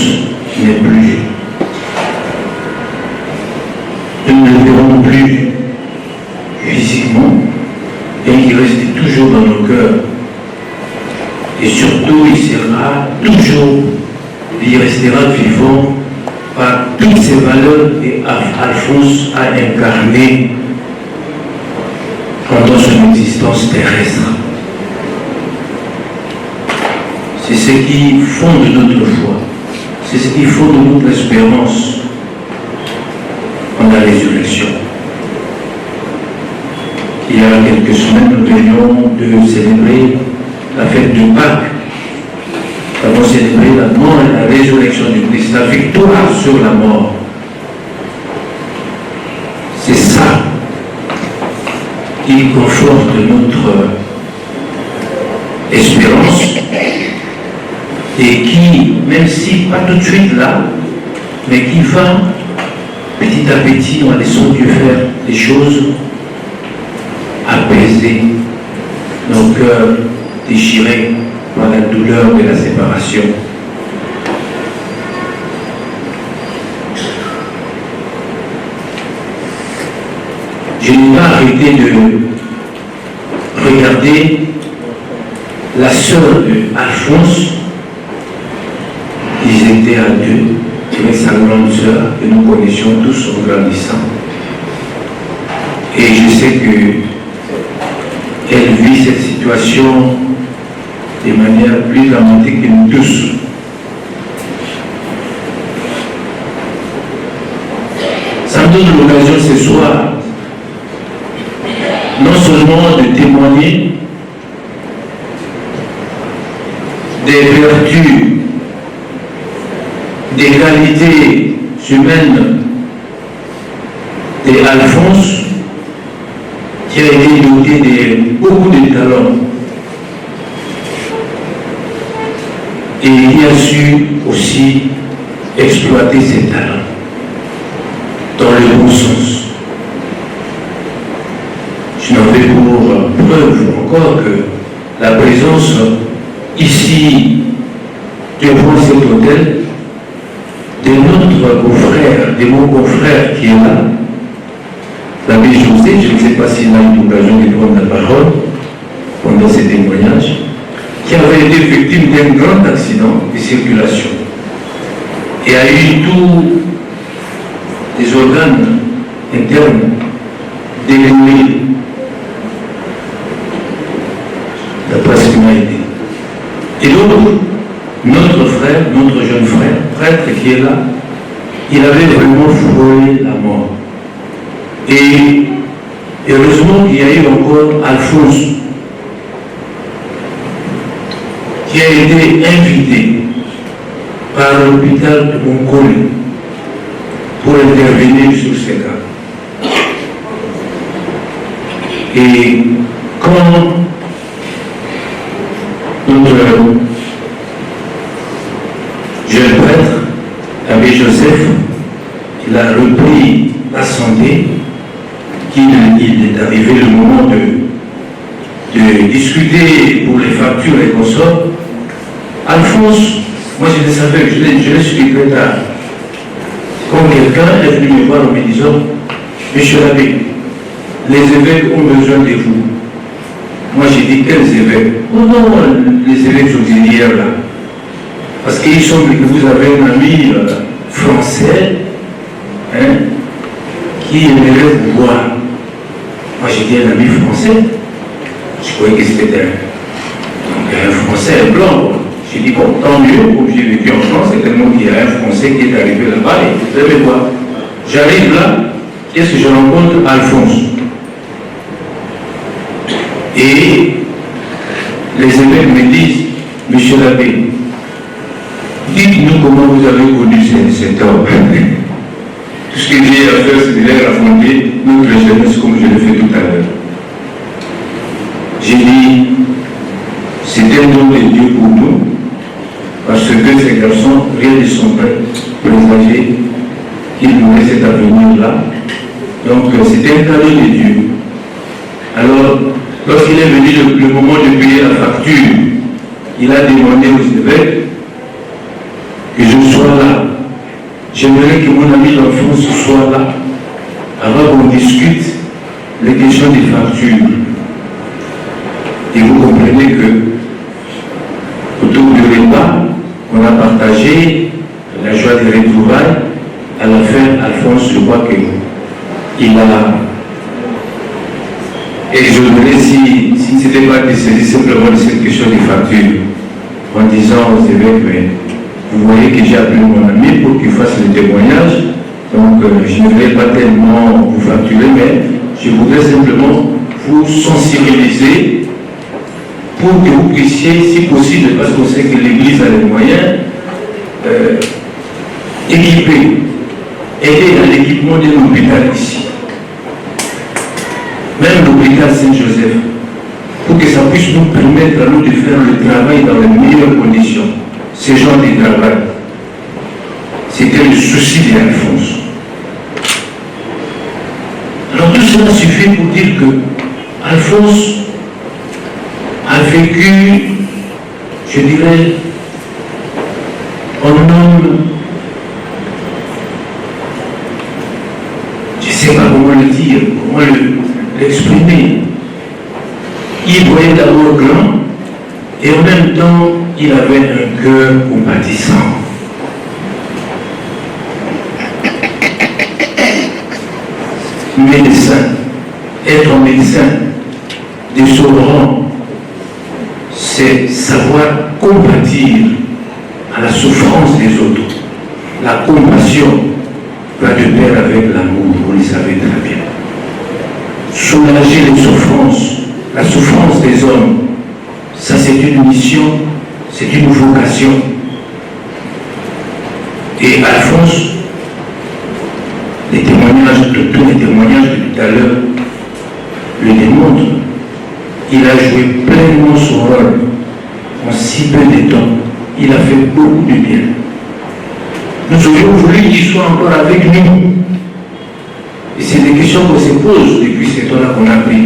n'est plus. Nous ne le verrons plus physiquement et il reste toujours dans nos cœurs. Et surtout, il restera vivant par toutes ces valeurs que Alphonse a incarnées pendant son existence terrestre. C'est ce qui fonde notre foi, c'est ce qui fonde notre espérance en la résurrection. Il y a quelques semaines, nous venions de célébrer la fête de Pâques. Nous avons célébré la mort et la résurrection du Christ, la victoire sur la mort. C'est ça qui conforte notre espérance et qui, même si pas tout de suite là, mais qui va petit à petit, en laissant Dieu faire des choses, apaiser nos cœurs déchirés par la douleur de la séparation. Je n'ai pas arrêté de regarder la sœur de Alphonse. Ils étaient à deux. Avec sa grande sœur que nous connaissions tous en grandissant. Et je sais qu'elle vit cette situation de manière plus dramatique que nous tous. Ça me donne l'occasion ce soir non seulement de témoigner des vertus, des qualités humaines d'Alphonse, qui a été doté de beaucoup de talents et qui a su aussi exploiter ses talents dans le bon sens. Je n'en fais pour preuve encore que la présence ici devant cet hôtel de notre confrère, de mon confrère qui est là, l'abbé José, je ne sais pas s'il a eu l'occasion de prendre la parole pendant ces témoignages, qui avait été victime d'un grand accident de circulation et a eu tous les organes internes délégués, d'après ce qu'il m'a dit. Et donc, notre frère, notre jeune frère, prêtre qui est là, il avait vraiment frôlé la mort. Et heureusement qu'il y a eu encore Alphonse, qui a été invité par l'hôpital de Moncole pour intervenir sur ces cas. Et quand notre jeune prêtre, l'abbé Joseph, il a repris la santé, qu'il est arrivé le moment de discuter pour les factures et consorts. Alphonse, moi je le savais, je l'ai su très tard. Quand quelqu'un est venu me voir en me disant, Monsieur l'abbé, les évêques ont besoin de vous. Moi j'ai dit, quels évêques? Oh non, les évêques auxiliaires là. Parce qu'il semble que vous avez un ami français qui aimerait vous voir. Moi j'ai dit un ami français. Je croyais que c'était un Français blanc. J'ai dit, bon, tant mieux, comme j'ai vécu en France, c'est tellement qu'il y a un Français qui est arrivé là-bas et vous allez voir. J'arrive là, qu'est-ce que je rencontre? Alphonse. Et les évêques me disent, Monsieur l'abbé, dites-nous comment vous avez connu cet homme. Tout ce que j'ai à faire, c'est de les raconter notre jeunesse comme je l'ai fait tout à l'heure. J'ai dit, c'est un don de Dieu pour nous, parce que ces garçons, rien ne sont présagés qu'ils nous laissent cet avenir-là. Donc, c'était un cadeau de Dieu. Alors, lorsqu'il est venu le moment de payer la facture, il a demandé aux évêques que je sois là. J'aimerais que mon ami l'enfance soit là, avant qu'on discute les questions des factures. Et vous comprenez que, autour du repas, on a partagé la joie des retrouvailles. À la fin, Alphonse, je crois qu'il a exonéré, si ce n'était pas qu'il saisit simplement de cette question des factures, en disant aux évêques, mais vous voyez que j'ai appelé mon ami pour qu'il fasse le témoignage, donc je ne vais pas tellement vous facturer, mais je voudrais simplement vous sensibiliser pour que vous puissiez, si possible, parce qu'on sait que l'Église a les moyens, équiper, aider à l'équipement d'un hôpital ici. Même l'hôpital Saint-Joseph, pour que ça puisse nous permettre à nous de faire le travail dans les meilleures conditions. Ces gens de travail, c'était le souci d'Alphonse. Alors tout cela suffit pour dire que Alphonse a vécu, je dirais, en homme, je ne sais pas comment le dire, comment l'exprimer. Il voyait d'abord grand, et en même temps, il avait un cœur compatissant. Médecin, être médecin de son rang, c'est savoir compatir à la souffrance des autres. La compassion va de pair avec l'amour, vous le savez très bien. Soulager les souffrances, la souffrance des hommes, ça c'est une mission, c'est une vocation. Et Alphonse, les témoignages, tous les témoignages de tout à l'heure le démontrent. Il a joué pleinement son rôle en si peu de temps. Il a fait beaucoup de bien. Nous aurions voulu qu'il soit encore avec nous. Et c'est des questions qu'on se pose depuis ce temps-là qu'on a pris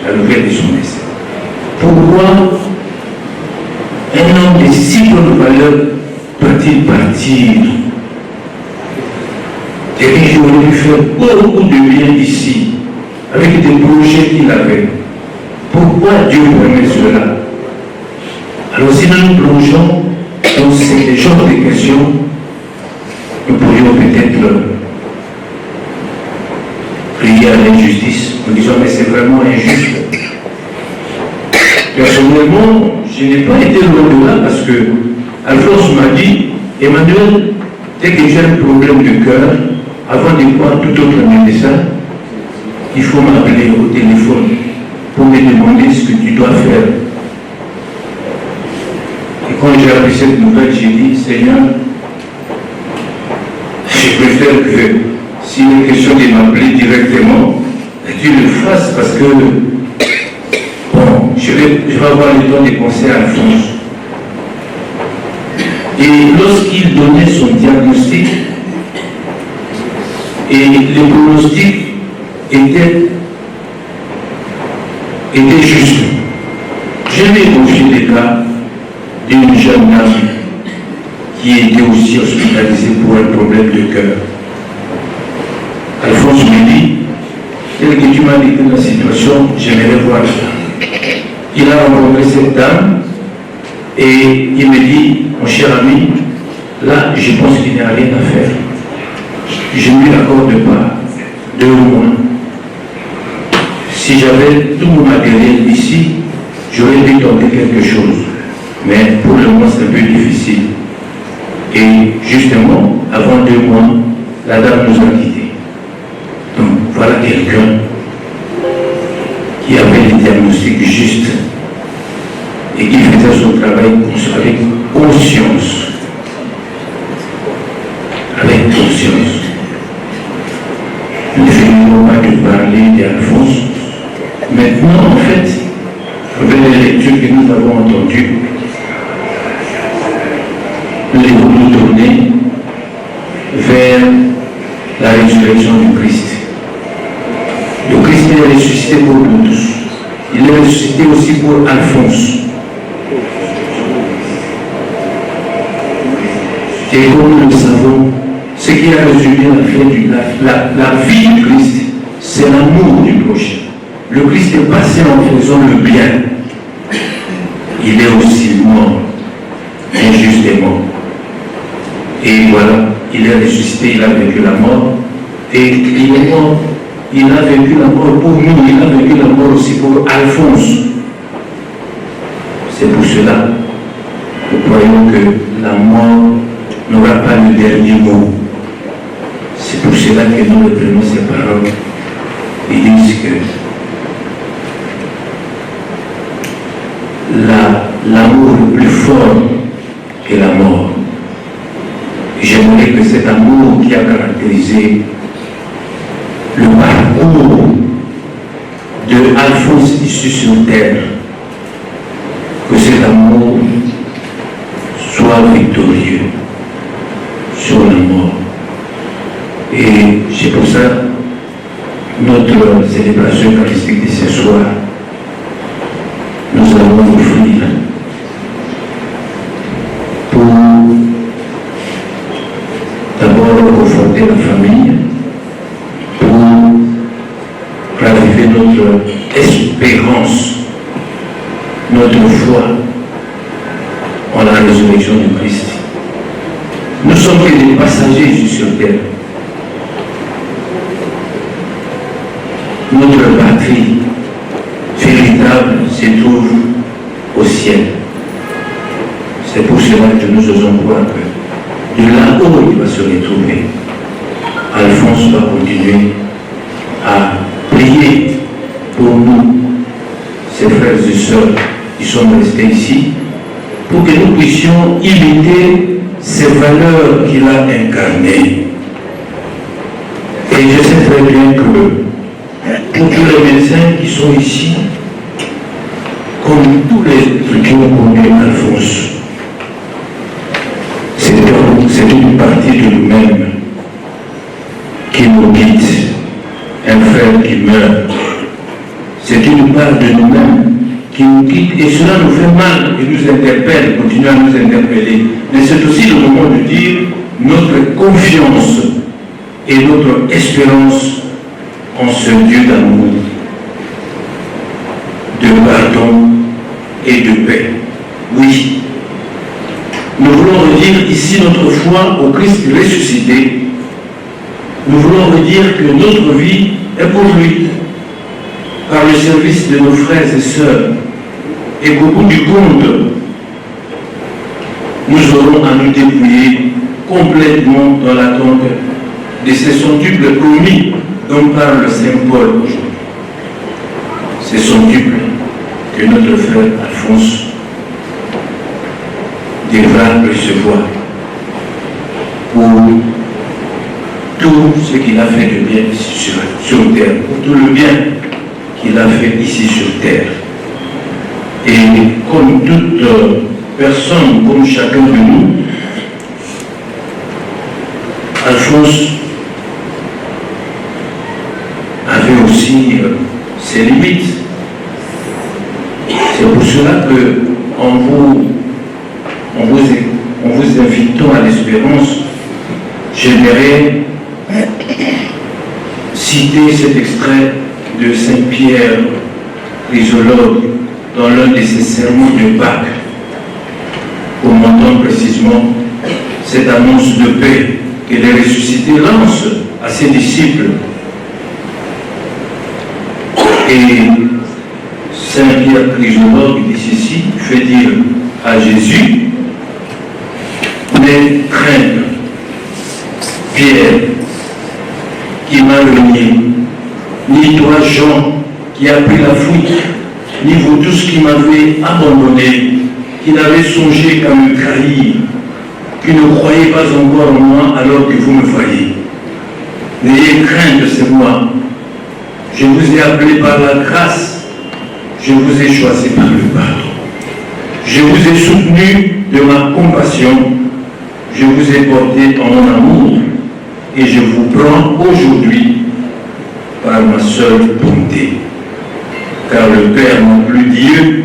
la nouvelle de son décès. Pourquoi un homme de si bonne valeur peut-il partir? Et puis il aurait pu faire beaucoup de bien ici, avec des projets qu'il avait. Pourquoi Dieu permet cela? Alors si nous nous plongeons dans ces genres de questions, nous pourrions peut-être crier à l'injustice en disant mais c'est vraiment injuste. Personnellement, je n'ai pas été loin de là parce que Alphonse m'a dit, Emmanuel, dès que j'ai un problème de cœur, avant de voir tout autre médecin, il faut m'appeler au téléphone pour me demander ce que tu dois faire. Et quand j'ai appris cette nouvelle, j'ai dit, Seigneur, je préfère que s'il est question de m'appeler directement, que tu le fasses parce que bon, je vais avoir le temps de penser à Alphonse. Et lorsqu'il donnait son diagnostic, et le pronostic était juste. Je vais confier les cas d'une jeune dame qui était aussi hospitalisée pour un problème de cœur. Alphonse me dit, tel que tu m'as décrit la situation, j'aimerais voir ça. Il a rencontré cette dame et il me dit, mon cher ami, là, je pense qu'il n'y a rien à faire. Je ne lui accorde pas 2 mois. Si j'avais tout mon matériel ici, j'aurais pu tenter quelque chose. Mais pour le moment, c'est un peu difficile. Et justement, avant 2 mois, la dame nous a quittés. Donc voilà quelqu'un qui avait le diagnostic juste et qui faisait son travail avec conscience. Avec conscience. Nous ne finirons pas de parler d'Alphonse. Maintenant, en fait, avec les lectures que nous avons entendues, nous devons nous tourner vers la résurrection du Christ. Le Christ est ressuscité pour nous tous. Il est ressuscité aussi pour Alphonse. Et comme nous le savons, ce qui a résumé la vie du Christ, c'est l'amour du prochain. Le Christ est passé en faisant le bien. Il est aussi mort, injustement. Et voilà, il est ressuscité, il a vécu la mort. Et il est mort, il a vécu la mort pour nous, il a vécu la mort aussi pour Alphonse. C'est pour cela que nous croyons que la mort n'aura pas le dernier mot. C'est pour cela que nous reprenons ces paroles. Ils disent que l'amour le plus fort est la mort. J'aimerais que cet amour qui a caractérisé le parcours de Alphonse ici sur terre, que cet amour soit victorieux sur la mort. Et c'est pour ça notre célébration eucharistique de ce soir, nous allons offrir pour d'abord conforter la famille, pour raviver notre espérance, notre foi en la résurrection du Christ. Nous sommes que des passagers ici sur terre. Notre patrie véritable se trouve au ciel. C'est pour cela que nous osons croire que de là-haut il va se retrouver. Alphonse va continuer à prier pour nous, ses frères et sœurs qui sont restés ici, pour que nous puissions imiter ces valeurs qu'il a incarnées. Et je sais très bien que pour tous les médecins qui sont ici, comme tous les trucs qui ont connu Alphonse, c'est une partie de nous-mêmes qui nous quitte, un frère qui meurt. C'est une part de nous-mêmes qui nous quitte, et cela nous fait mal et nous interpelle, continue à nous interpeller. Mais c'est aussi le moment de dire notre confiance et notre espérance en ce Dieu d'amour, de pardon et de paix. Oui, nous voulons redire ici notre foi au Christ ressuscité. Nous voulons redire que notre vie est pour lui, par le service de nos frères et sœurs, et qu'au bout du compte, nous aurons à nous dépouiller complètement dans l'attente de ces centuples promis dont parle Saint Paul aujourd'hui. Ces centuples que notre frère Alphonse devra recevoir pour tout ce qu'il a fait de bien ici sur terre, pour tout le bien qu'il a fait ici sur terre. Et comme toute personne, comme chacun de nous, Alphonse avait aussi ses limites. C'est pour cela que, en vous invitant à l'espérance, j'aimerais citer cet extrait de Saint Pierre, chrysologue, dans l'un de ses sermons de Pâques, commentant précisément cette annonce de paix que les ressuscités lancent à ses disciples. Et Saint Pierre chrysologue dit ceci, fait dire à Jésus: n'aie crainte, Pierre, qui m'a renié, ni toi, Jean, qui a pris la fuite, ni vous tous qui m'avez abandonné, qui n'avez songé qu'à me trahir, qui ne croyez pas encore en moi alors que vous me voyez. N'ayez crainte, c'est moi. Je vous ai appelé par la grâce, je vous ai choisi par le pardon. Je vous ai soutenu de ma compassion, je vous ai porté en mon amour, et je vous prends aujourd'hui par ma seule bonté. Car le Père n'a plus Dieu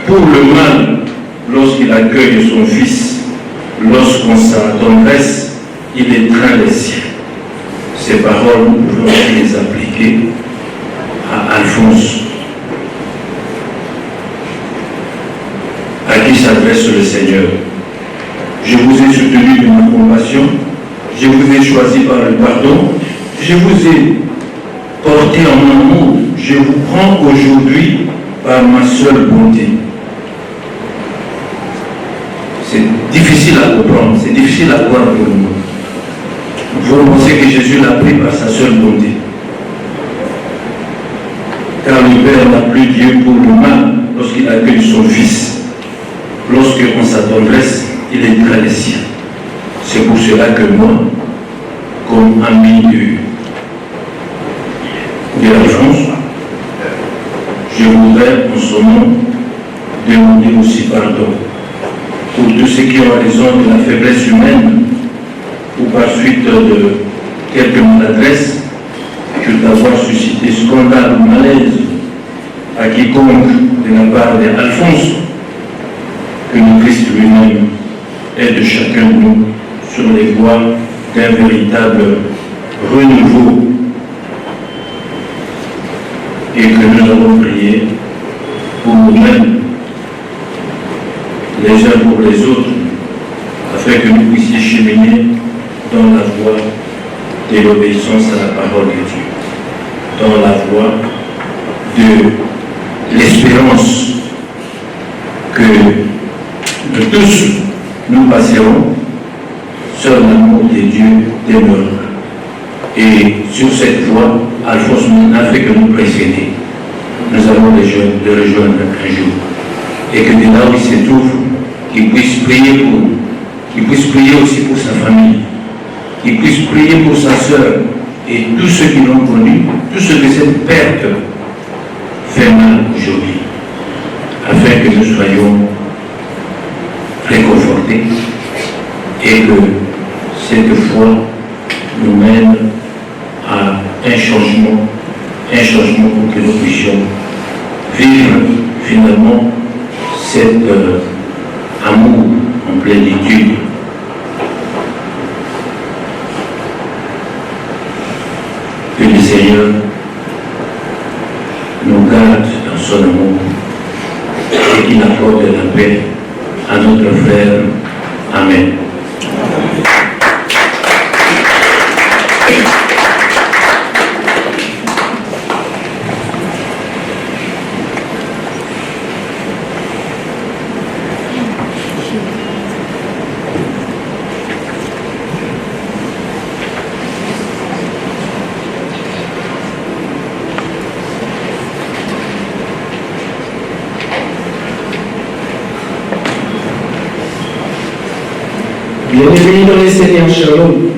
pour le mal lorsqu'il accueille son Fils, lorsqu'on sa tendresse, il étreint les siens. Ces paroles, nous pouvons aussi les appliquer à Alphonse, à qui s'adresse le Seigneur. Je vous ai soutenu de ma compassion, je vous ai choisi par le pardon, je vous ai porté en mon amour, je vous prends aujourd'hui par ma seule bonté. C'est difficile à comprendre, c'est difficile à croire pour nous. Vous pensez que Jésus l'a pris par sa seule bonté. Car le Père n'a plus Dieu pour le mal lorsqu'il accueille son Fils. Lorsqu'on s'adresse, il étreint les siens. C'est pour cela que moi, comme ami de Alphonse, je voudrais en son nom demander aussi pardon pour tous ceux qui ont raison de la faiblesse humaine ou par suite de quelques maladresses que d'avoir suscité scandale ou malaise à quiconque de la part d'Alphonse, que le Christ lui-même aide chacun de nous sur les voies d'un véritable renouveau, et que nous allons prier pour nous-mêmes, les uns pour les autres, afin que nous puissions cheminer dans la voie de l'obéissance à la parole de Dieu, dans la voie de l'espérance que nous tous nous passerons, seul l'amour de Dieu demeurera. Et sur cette voie, Alphonse n'a fait que nous précéder. Nous allons le rejoindre un jour. Et que de là où il se trouve, qu'il puisse prier pour nous, qu'il puisse prier aussi pour sa famille, qu'il puisse prier pour sa sœur et tous ceux qui l'ont connu, tous ceux que cette perte fait mal aujourd'hui, afin que nous soyons réconfortés et que cette foi nous mène à un changement pour que nous puissions vivre finalement cet amour en plénitude. Que le Seigneur nous garde dans son amour et qu'il accorde la paix à notre frère. Amen. Bienvenue dans le Seigneur, shalom.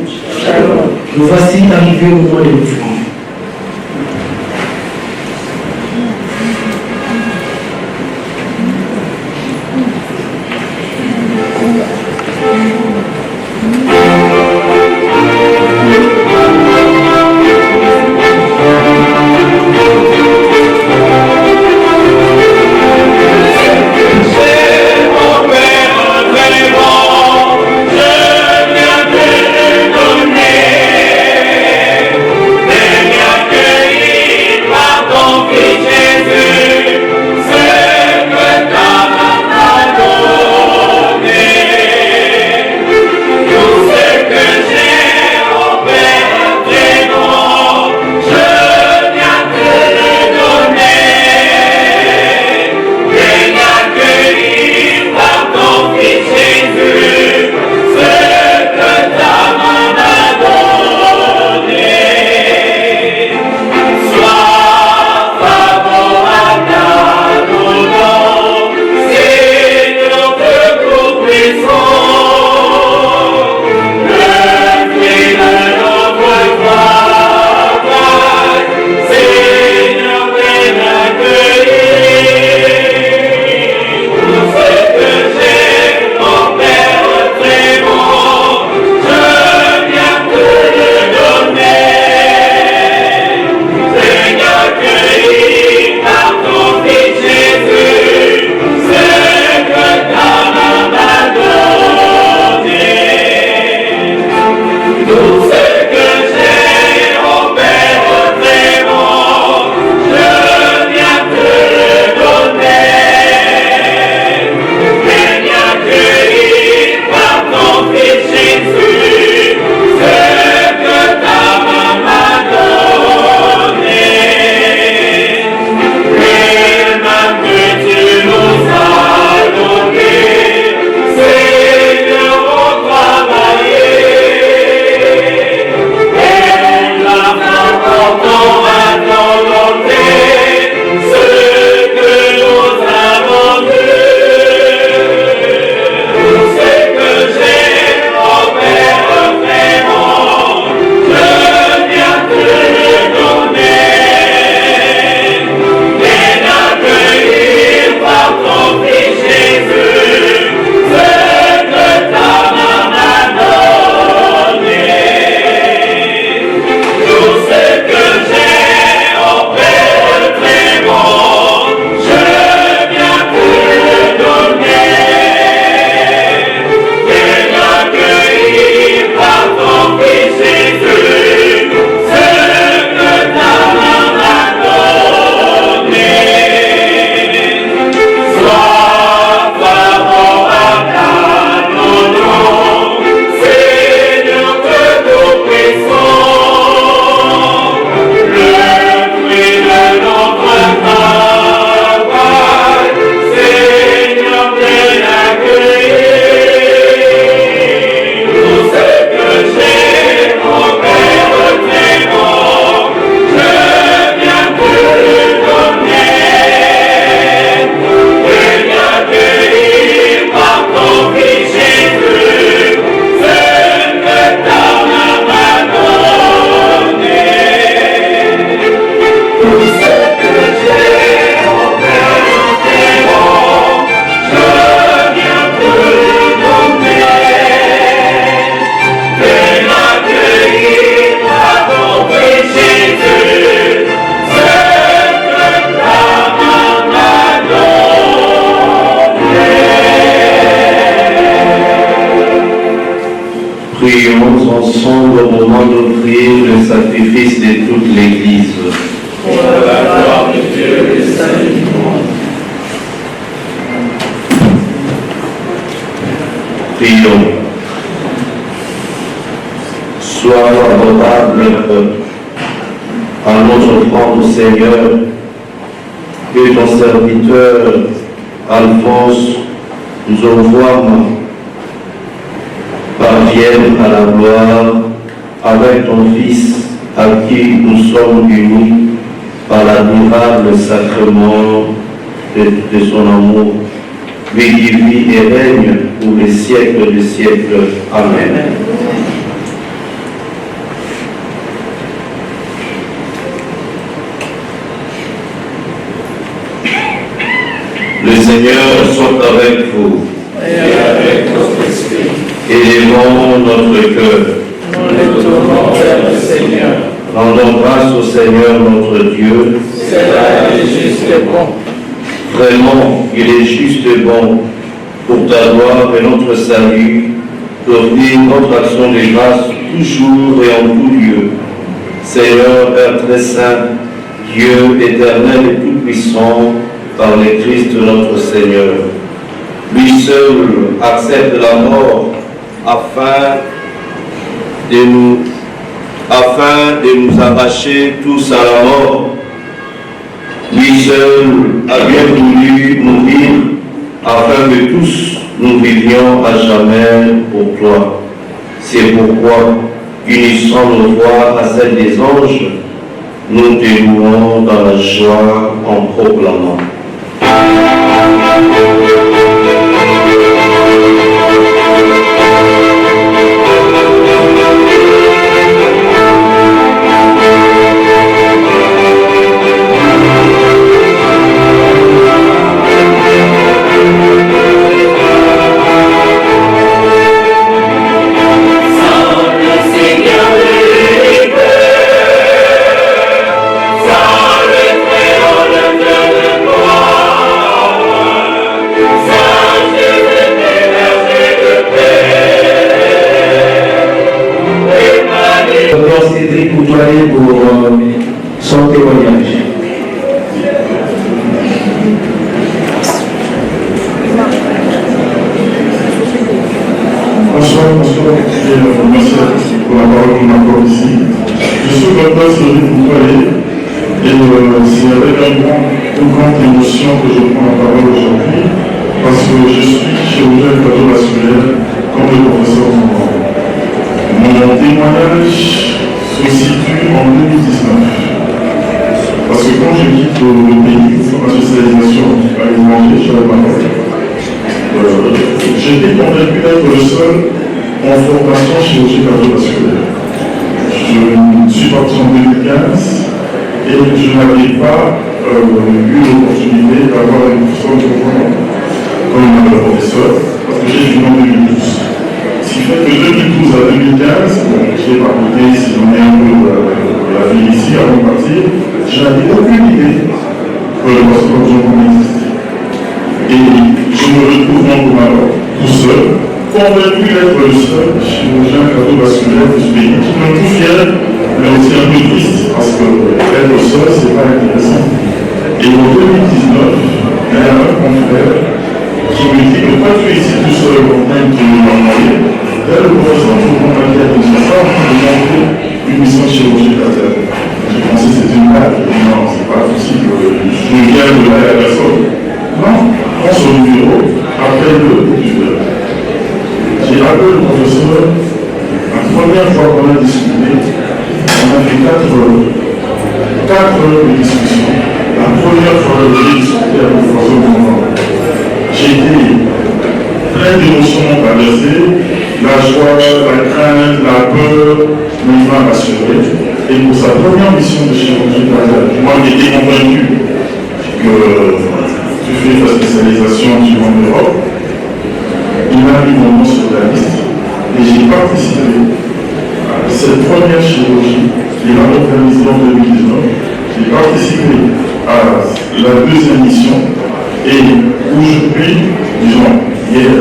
Nous voici arrivés au moment de l'offrande. Prions ensemble au moment d'offrir le sacrifice de toute l'Église. Pour la gloire de Dieu et le salut du monde. Prions. Sois favorable à notre offrande, Seigneur, que ton serviteur Alphonse nous envoie parvienne à la gloire avec ton Fils à qui nous sommes unis par l'admirable sacrement de son amour, lui qui vit et règne pour les siècles des siècles. Amen. Le Seigneur soit avec vous. Et avec votre esprit. Élevons notre cœur. Nous les tournons vers le Seigneur. Rendons grâce au Seigneur notre Dieu. Cela est juste et bon. Vraiment, il est juste et bon pour ta gloire et notre salut, d'offrir notre action de grâce toujours et en tout lieu. Seigneur, Père très saint, Dieu éternel et tout-puissant, par le Christ notre Seigneur. Lui seul accepte la mort afin de nous arracher tous à la mort. Lui seul a bien voulu mourir afin que tous nous vivions à jamais pour toi. C'est pourquoi, unissant nos voix à celles des anges, nous te louons dans la joie en proclamant. Pour son témoignage. Bonsoir, et merci pour la parole qu'on m'accorde ici. Je suis vraiment celui pour parler et c'est avec une grande émotion que je prends la parole aujourd'hui parce que je suis chirurgien cardiovasculaire comme le professeur Mourant. Mon témoignage se situe en 2019. Parce que quand je quitte le pays pour ma spécialisation à l'étranger, je n'avais pas fait. J'étais convaincu d'être le seul en formation chirurgie cardiovasculaire. Je suis parti en 2015 et je n'avais pas eu l'opportunité d'avoir une personne comme le professeur, parce que j'ai fini en 2012. Ce qui fait que de 2012 à 2015, bon, je n'ai pas coupé si on est un peu la vie ici avant de partir, je n'avais aucune idée que le passeport de existait. Et je me retrouve donc alors tout seul, convaincu d'être le seul chirurgien cardiovasculaire de ce pays, qui me trouve fier, mais aussi un peu triste, parce que être seul, c'est pas intéressant. Et en 2019, il y a un confrère qui me dit que toi tu es ici tout seul en train de m'envoyer, le professeur pour contacter l'administration pour demander une mission de chirurgie cardiaque. J'ai pensé que c'était une blague. Non, c'est pas possible. Je viens de la personne. Non, prends son numéro, appelle-le et tu verras. J'ai appelé le professeur. La première fois qu'on a discuté, on a fait 4 heures de discussion. La première fois que j'ai discuté avec le professeur Mourant, j'ai été plein d'émotions traversées, la joie, la crainte, la peur, mais il m'a rassuré. Et pour sa première mission de chirurgie cardiaque, moi j'étais convaincu que tu fais ta spécialisation en Europe. Il m'a mis mon nom sur la liste et j'ai participé à cette première chirurgie qu'il a organisée en 2019. J'ai participé à la deuxième mission et aujourd'hui, disons, hier,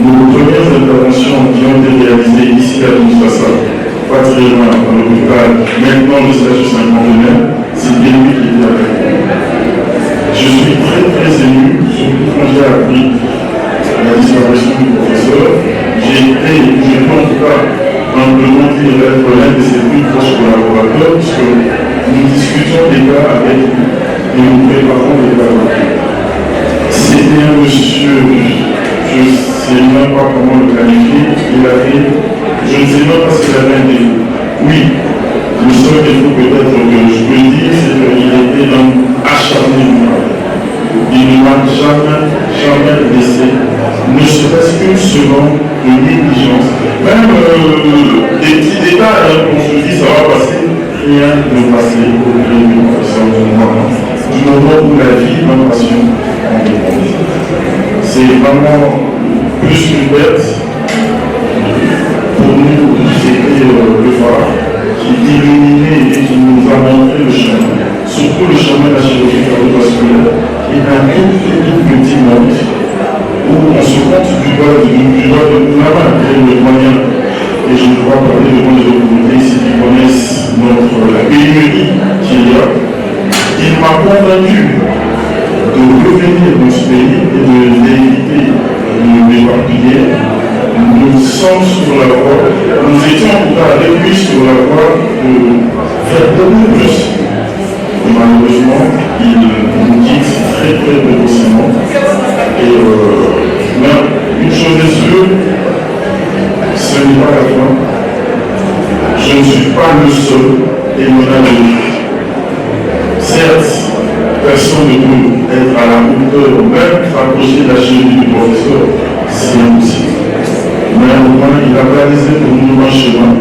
nos premières interventions qui ont été réalisées ici très loin dans l'hôpital, maintenant le statut cinquantenaire, c'est bien lui qui était avec moi. Je suis très très ému, surtout quand j'ai appris la disparition du professeur. J'ai été, je peux en tout cas humblement dire être l'un de ses plus proches collaborateurs, puisque nous discutions des cas avec lui et nous préparons les cas avec lui. C'était un monsieur, je ne sais même pas comment le qualifier, il avait, je ne sais même pas s'il avait un défaut. Oui, le seul défaut peut-être que je peux dire, c'est qu'il était un acharné du travail. Il ne m'a jamais laissé, ne serait-ce qu'une seconde de négligence. Même des petits détails, on se dit ça va passer, rien ne passait au gré du professeur du moment où la vie, ma passion, en dépend. C'est vraiment plus qu'une bête. Pour nous, c'était le phare qui illuminait et qui nous a montré le chemin. Surtout le chemin de la chirurgie cardiovasculaire est un tout petit monde où on se compte du doigt de la main et le moyen. Et je dois parler devant les autorités ici qui connaissent la pénurie qu'il y a. Il m'a convaincu de revenir dans ce pays et d'éviter de m'éparpiller. Nous sommes sur la voie, nous étions en tout cas avec lui sur la voie de faire beaucoup plus. Et malheureusement, il nous quitte très très précocement. Et mais une chose est sûre, ce n'est pas la fin. Je ne suis pas le seul et mon ami. Certes, personne ne peut être à la hauteur, même rapprocher de la chirurgie du professeur, c'est impossible. Mais au moins, il a réalisé pour nous un chemin.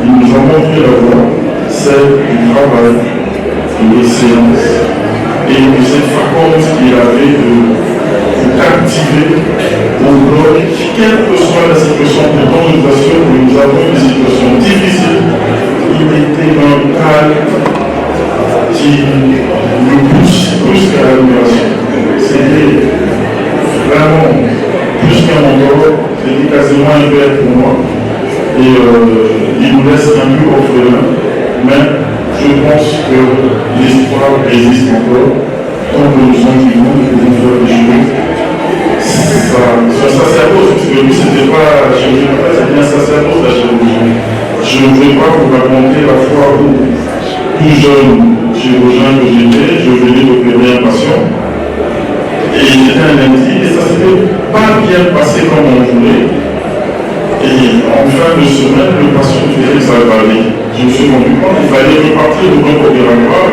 Il nous a montré la voie, celle du travail, des séances, et de cette faculté qu'il avait de captiver au bloc, quelle que soit la situation. Pourtant, je vous assure que nous avons des situations difficiles. Il était un calme qui me pousse plus qu'à l'admiration. C'était vraiment plus qu'un mentor, c'était quasiment un père pour moi. Et il nous laisse un peu orphelin, mais je pense que l'espoir existe encore. Tant que nous sommes vivants, nous pouvons faire des choses. Ce sacerdoce, parce que lui, ce n'était pas la chirurgie, c'était un sacerdoce la chirurgie. Je ne vais pas vous raconter la fois où, tout jeune chirurgien que j'étais, je venais d'opérer un patient. Et c'était un lundi, et ça ne s'était pas bien passé comme on voulait. Et en fin de semaine, le patient faisait sa valie. Je me suis rendu compte qu'il fallait repartir au bloc opératoire.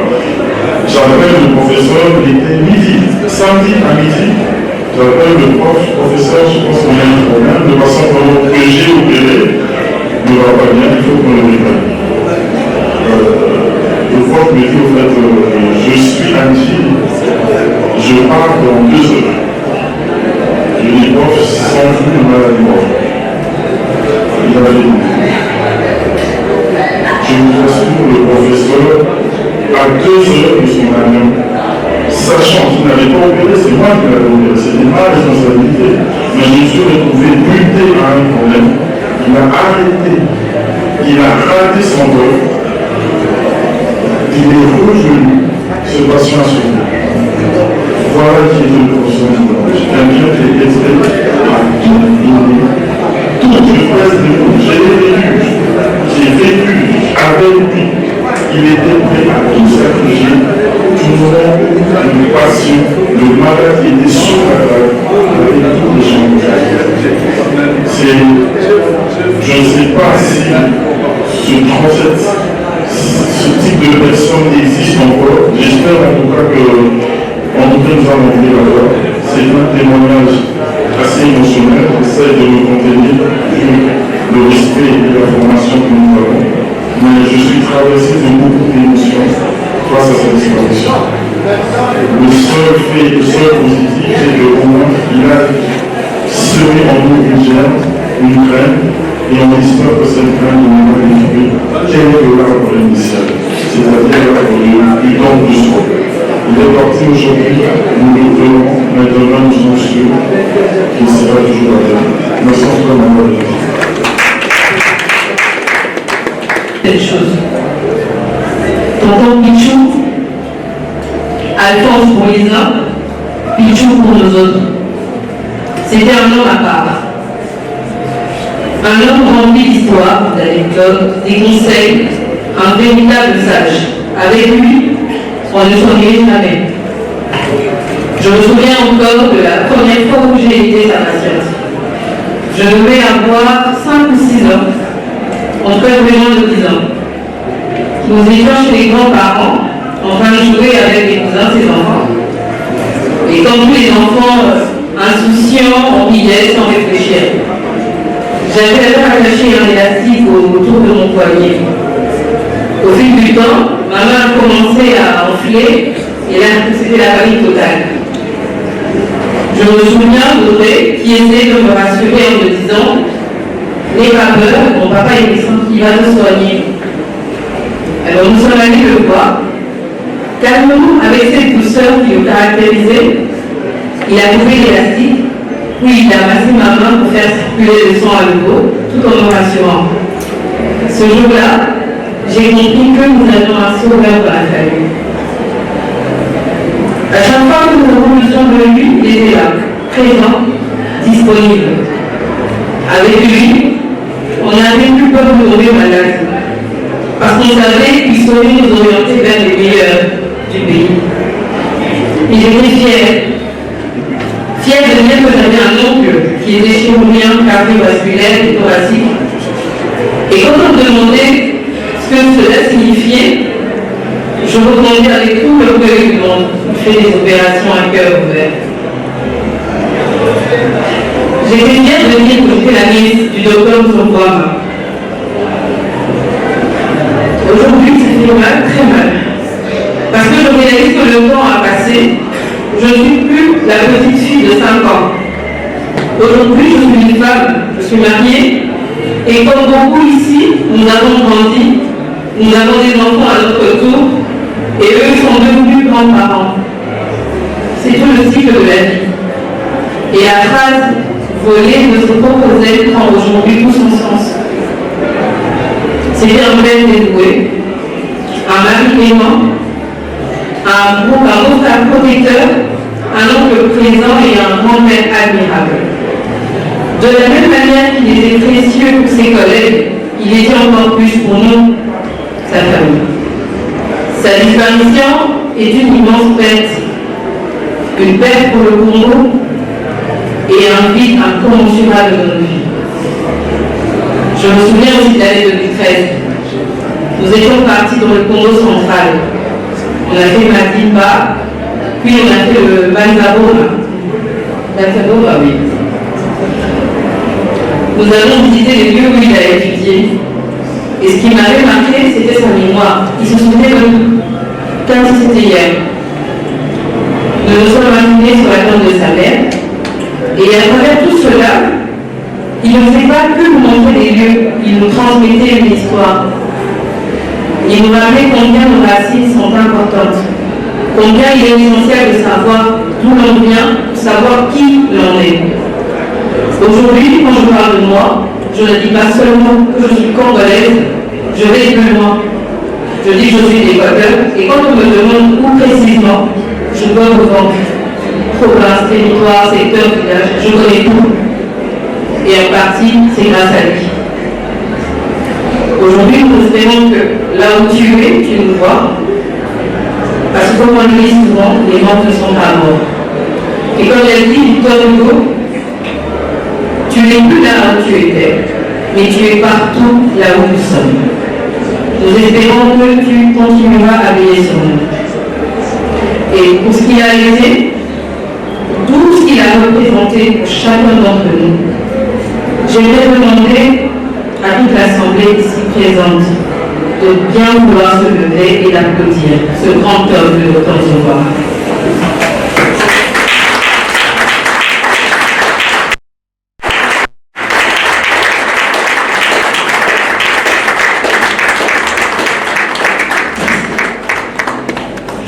J'appelle le professeur, il était midi, samedi à midi. J'appelle le professeur, je pense qu'on a un problème. Le patient que j'ai opéré ne va pas bien, il faut qu'on le réveille. Le prof me dit au fait, je suis Angie, je pars dans 2 heures. Je dis, prof, sans vous, une maladie morte. Il a dit, je vous assure, le professeur, à 2 heures de son avion, sachant qu'il n'avait pas opéré, c'est moi qui l'avais opéré, c'était ma responsabilité. Mais je me suis retrouvé buté à un problème. Il a arrêté, il a raté son vol. Il est revenu, ce patient sur nous. Voilà qui est le professeur du blanc. Quelqu'un qui est prêt à tout donner, toute une presse de nous. J'ai vécu avec lui. Il était prêt à tout sacrifier. Tout le monde, une passion, le malade qui était sur la table, avec tous les gens. Je ne sais pas si ce type de personne existe encore. J'espère en tout cas que nous allons venir la voix. C'est un témoignage assez émotionnel. J'essaie de me contenir vu le respect et la formation que nous avons. Mais je suis traversé de beaucoup d'émotions face à cette disparition. Le seul positif, c'est qu'au moins il a semé en nous une germe, une graine, et on espère que cette graine ne va pas détruire quel est le l'arbre initial, c'est-à-dire du don de soi. Il est parti aujourd'hui, nous le verrons, mais demain nous sommes sûrs qu'il sera toujours avec nous. Merci encore, maman. certaines choses. Tonton Pichou, Alphonse pour les uns, Pichou pour nous autres. C'était un homme à part. Un homme rempli d'histoire, d'anecdotes, des conseils, un véritable sage. Avec lui, on ne s'ennuyait jamais. Je me souviens encore de la première fois où j'ai été sa patiente. Je devais avoir 5 ou 6 ans, en fait vraiment de 10 ans. Nous étions chez les grands-parents, en train de jouer avec les cousins, ses enfants. Et comme tous les enfants insouciants, on riait sans réfléchir. J'avais alors attaché un élastique autour de mon poignet. Au fil du temps, ma main a commencé à enfler, et là, c'était la panique totale. Je me souviens d'Audrey qui essayait de me rassurer en me disant « N'aie pas peur, mon papa est médecin, il va te soigner. » Alors nous sommes allés le voir. Calmement, avec cette douceur qui le caractérisait, il a coupé l'élastique, puis il a passé ma main pour faire circuler le sang à nouveau, tout en me rassurant. Ce jour-là, j'ai compris que nous avions un sauveur dans la famille. À chaque fois que nous avons besoin de lui, il était là, présent, disponible. Avec lui, on n'avait plus peur de mourir malade, parce qu'on savait qu'il saurait nous orienter vers les meilleurs du pays. Et j'étais fière de dire que j'avais un oncle qui était chirurgien cardiovasculaire et thoracique. Et quand on me demandait ce que cela signifiait, je répondais avec tout l'orgueil du monde. Il fait des opérations à cœur ouvert. J'étais fière de dire que j'étais la nièce du docteur Zomboama. Aujourd'hui, ça fait mal, très mal. Parce que je réalise que le temps a passé. Je ne suis plus la petite fille de 5 ans. Aujourd'hui, je suis une femme, je suis mariée. Et comme beaucoup ici, nous avons grandi, nous avons des enfants à notre tour. Et eux sont devenus grands-parents. C'est tout le cycle de la vie. Et la phrase volée de ce pauvre zèle prend aujourd'hui tout son sens. C'était un père dévoué, un mari aimant, un beau-frère protecteur, un oncle présent et un grand-père admirable. De la même manière qu'il était précieux pour ses collègues, il était encore plus pour nous, sa famille. Sa disparition est une immense perte. Une perte pour le Congo et un vide incommensurable de nos vies. Je me souviens aussi de l'année 2013. Nous étions partis dans le Congo central. On a fait Madimba, puis on a fait le Banzaboma. Banzaboma, oui. Nous avons visité les lieux où il a étudié. Et ce qui m'avait marqué, c'était sa mémoire. Il se souvenait de nous, comme si c'était hier. Nous nous sommes inclinés sur la tombe de sa mère. Et à travers tout cela, il ne faisait pas que nous montrer des lieux, il nous transmettait une histoire. Il nous rappelait combien nos racines sont importantes, combien il est essentiel de savoir d'où l'on vient, de savoir qui l'on est. Aujourd'hui, quand je parle de moi, je ne dis pas seulement que je suis congolaise, je vais plus loin. Je dis que je suis d'Équateur, et quand on me demande où précisément, je dois répondre. Province, territoire, secteur, village, je connais tout. Et en partie, c'est grâce à lui. Aujourd'hui, nous espérons que là où tu es, tu nous vois. Parce que comme on le dit souvent, les morts ne sont pas morts. Et comme l'a dit Victor Hugo, tu n'es plus là où tu étais, mais tu es partout là où nous sommes. Nous espérons que tu continueras à veiller sur nous. Et pour ce qu'il a été, tout ce qu'il a représenté pour chacun d'entre nous, j'aimerais demander à toute l'Assemblée ici présente de bien vouloir se lever et d'applaudir ce grand homme de notre Zomboama.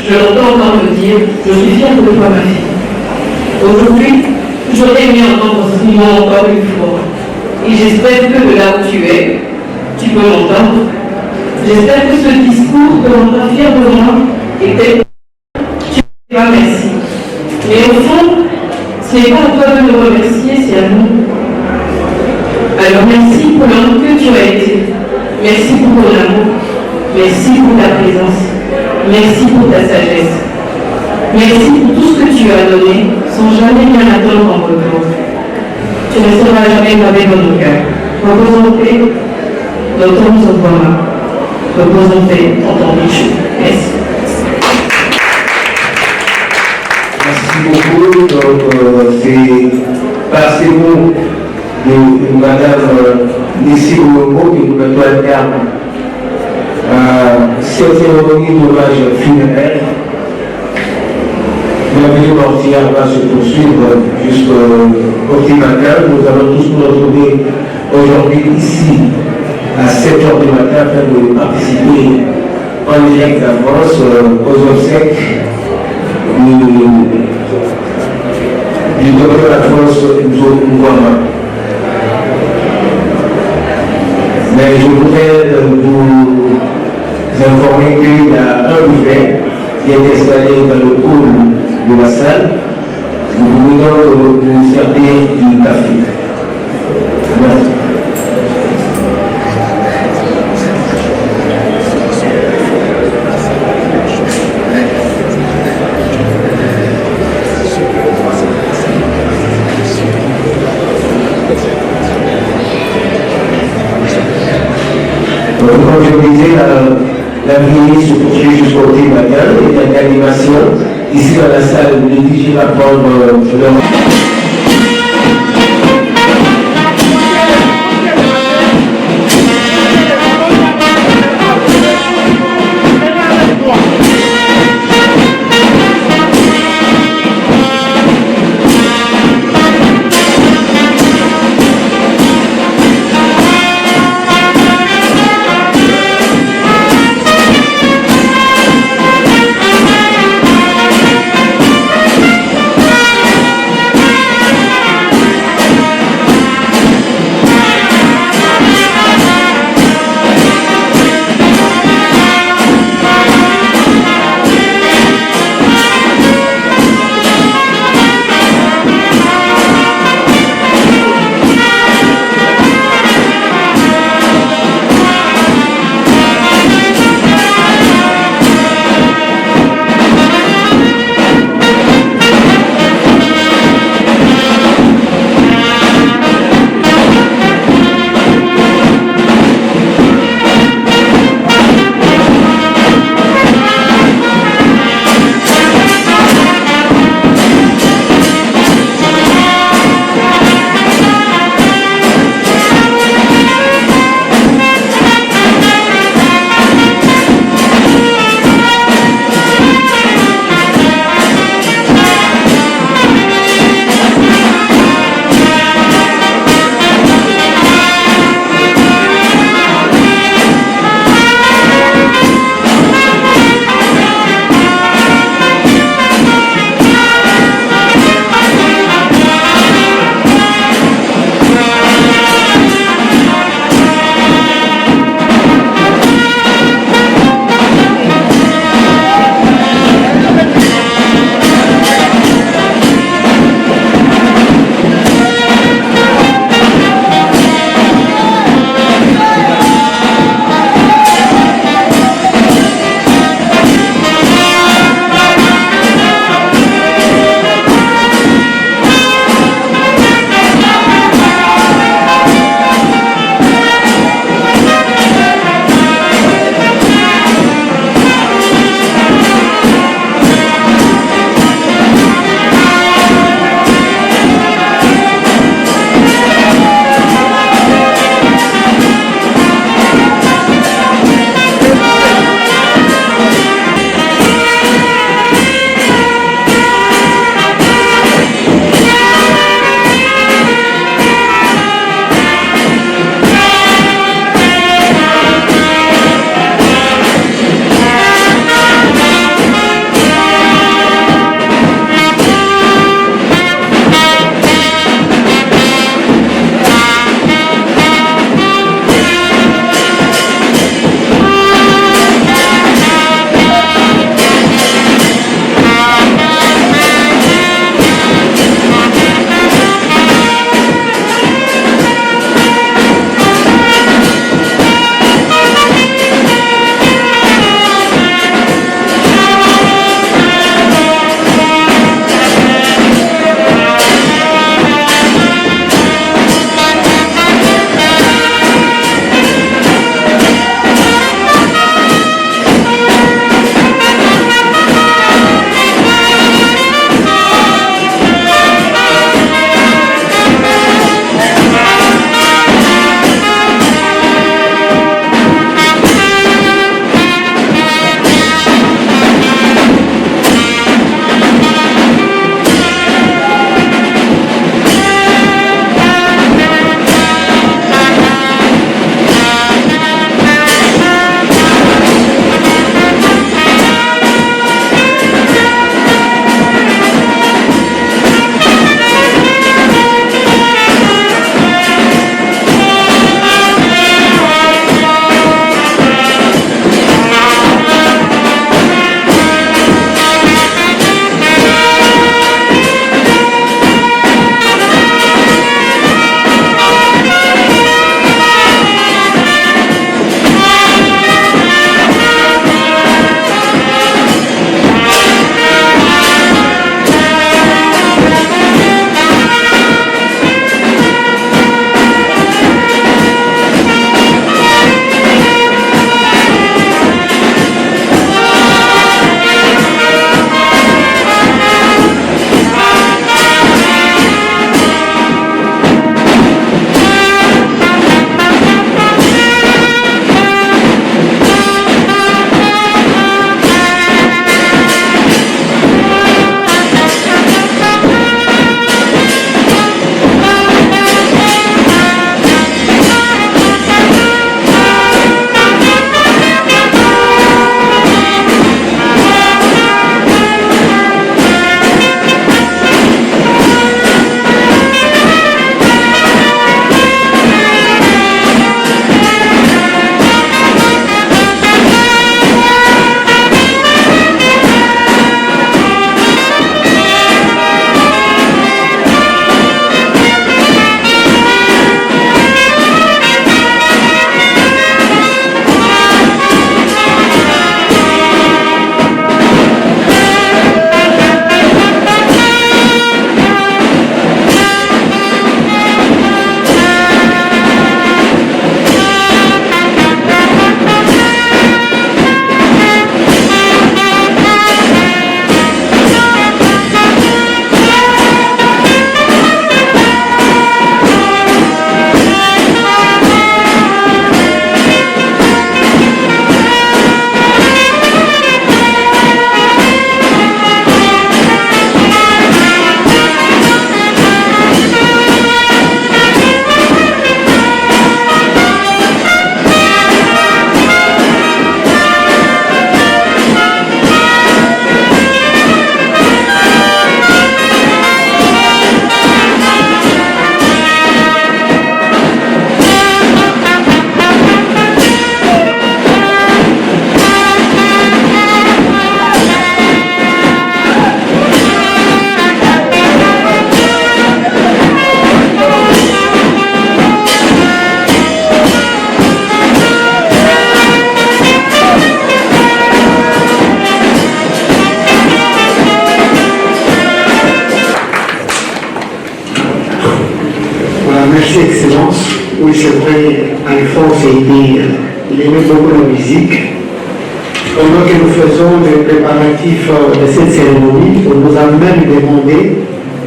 Je l'entends encore me dire, je suis fière de toi, ma fille. Aujourd'hui, j'aurais aimé entendre ce mot encore une fois. Et j'espère que de là où tu es, tu peux m'entendre. J'espère que ce discours que l'on va fier de moi était merci. Mais au fond, ce n'est pas à toi de me remercier, c'est à nous. Alors merci pour l'homme que tu as été. Merci pour ton amour. Merci pour ta présence. Merci pour ta sagesse. Merci pour tout ce que tu as donné sans jamais rien attendre en retour. Tu ne seras jamais gravé dans nos cœurs. Repose en paix, dans ton commun. Repose en paix dans ton bichou. Merci. Merci beaucoup. Donc, c'est par ces mots de Madame Nissi Ouoko que nous mettons un terme à cette cérémonie d'hommage funéraire. L'avenue mortière va se poursuivre jusqu'au petit matin. Nous allons tous nous retrouver aujourd'hui ici à 7h du matin afin de participer en direct d'avance aux obsèques du docteur Alphonse Ngouama. Mais je voudrais vous informer qu'il y a un buffet qui est installé dans le hall de la salle. Nous venons de nous servir du café. Merci. Comme je vous disais, la vie se poursuit jusqu'au petit matin. Il y a une animation. Ici dans la salle, le DJ va prendre leur... ça a été, il aimait beaucoup la musique. Pendant que nous faisons les préparatifs de cette cérémonie, on nous a même demandé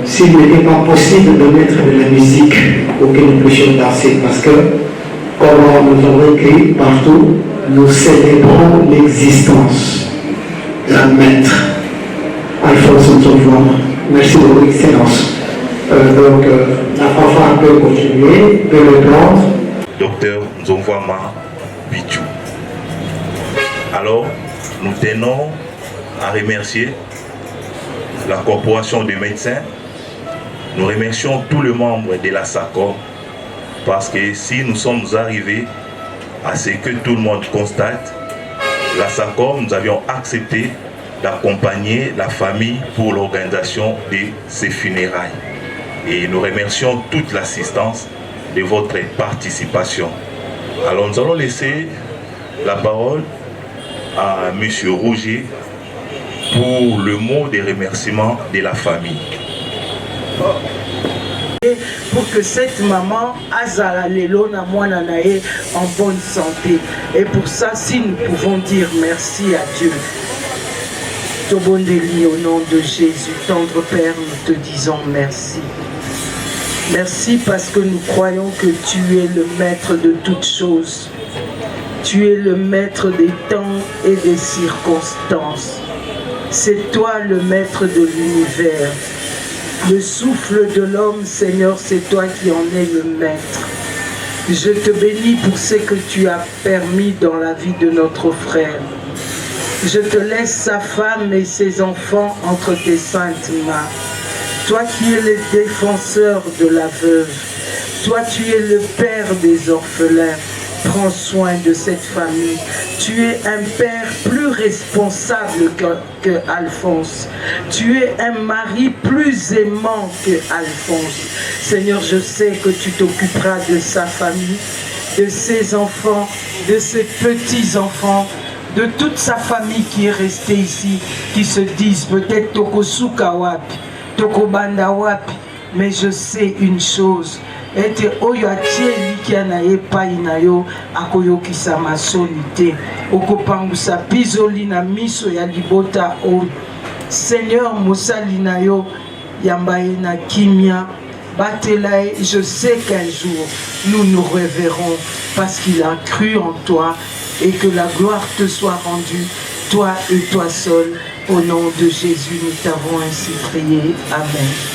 s'il n'était pas possible de mettre de la musique pour que nous puissions danser. Parce que, comme nous avons écrit partout, nous célébrons l'existence d'un maître, Alphonse Nzonvoama. Merci beaucoup, Excellence. Donc, la fanfare peut continuer, peut le prendre. Docteur Nzonvoama Bichou. Alors, nous tenons à remercier la Corporation des médecins. Nous remercions tous les membres de la SACOM parce que si nous sommes arrivés à ce que tout le monde constate, la SACOM, nous avions accepté d'accompagner la famille pour l'organisation de ces funérailles. Et nous remercions toute l'assistance de votre participation. Alors nous allons laisser la parole à M. Rouget pour le mot de remerciement de la famille. Pour que cette maman azala lelo na mwana nae en bonne santé. Et pour ça, si nous pouvons dire merci à Dieu. Tobondeli au nom de Jésus, tendre Père, nous te disons merci. Merci parce que nous croyons que tu es le maître de toutes choses. Tu es le maître des temps et des circonstances. C'est toi le maître de l'univers. Le souffle de l'homme, Seigneur, c'est toi qui en es le maître. Je te bénis pour ce que tu as permis dans la vie de notre frère. Je te laisse sa femme et ses enfants entre tes saintes mains. Toi qui es le défenseur de la veuve, toi tu es le père des orphelins. Prends soin de cette famille. Tu es un père plus responsable que Alphonse. Tu es un mari plus aimant que Alphonse. Seigneur, je sais que tu t'occuperas de sa famille, de ses enfants, de ses petits-enfants, de toute sa famille qui est restée ici, qui se disent peut-être Tokosuka wapi, Tokobanda wapi, mais je sais une chose. Ete oyo atie likia na ye pai na yo akoyokisa masoni te okopangusa pizoli na miso ya libota oyo. Seigneur, mosali na yo yamba ye na kimia batela ye. Je sais qu'un jour nous nous reverrons parce qu'il a cru en toi et que la gloire te soit rendue, toi et toi seul. Au nom de Jésus, nous t'avons ainsi prié. Amen.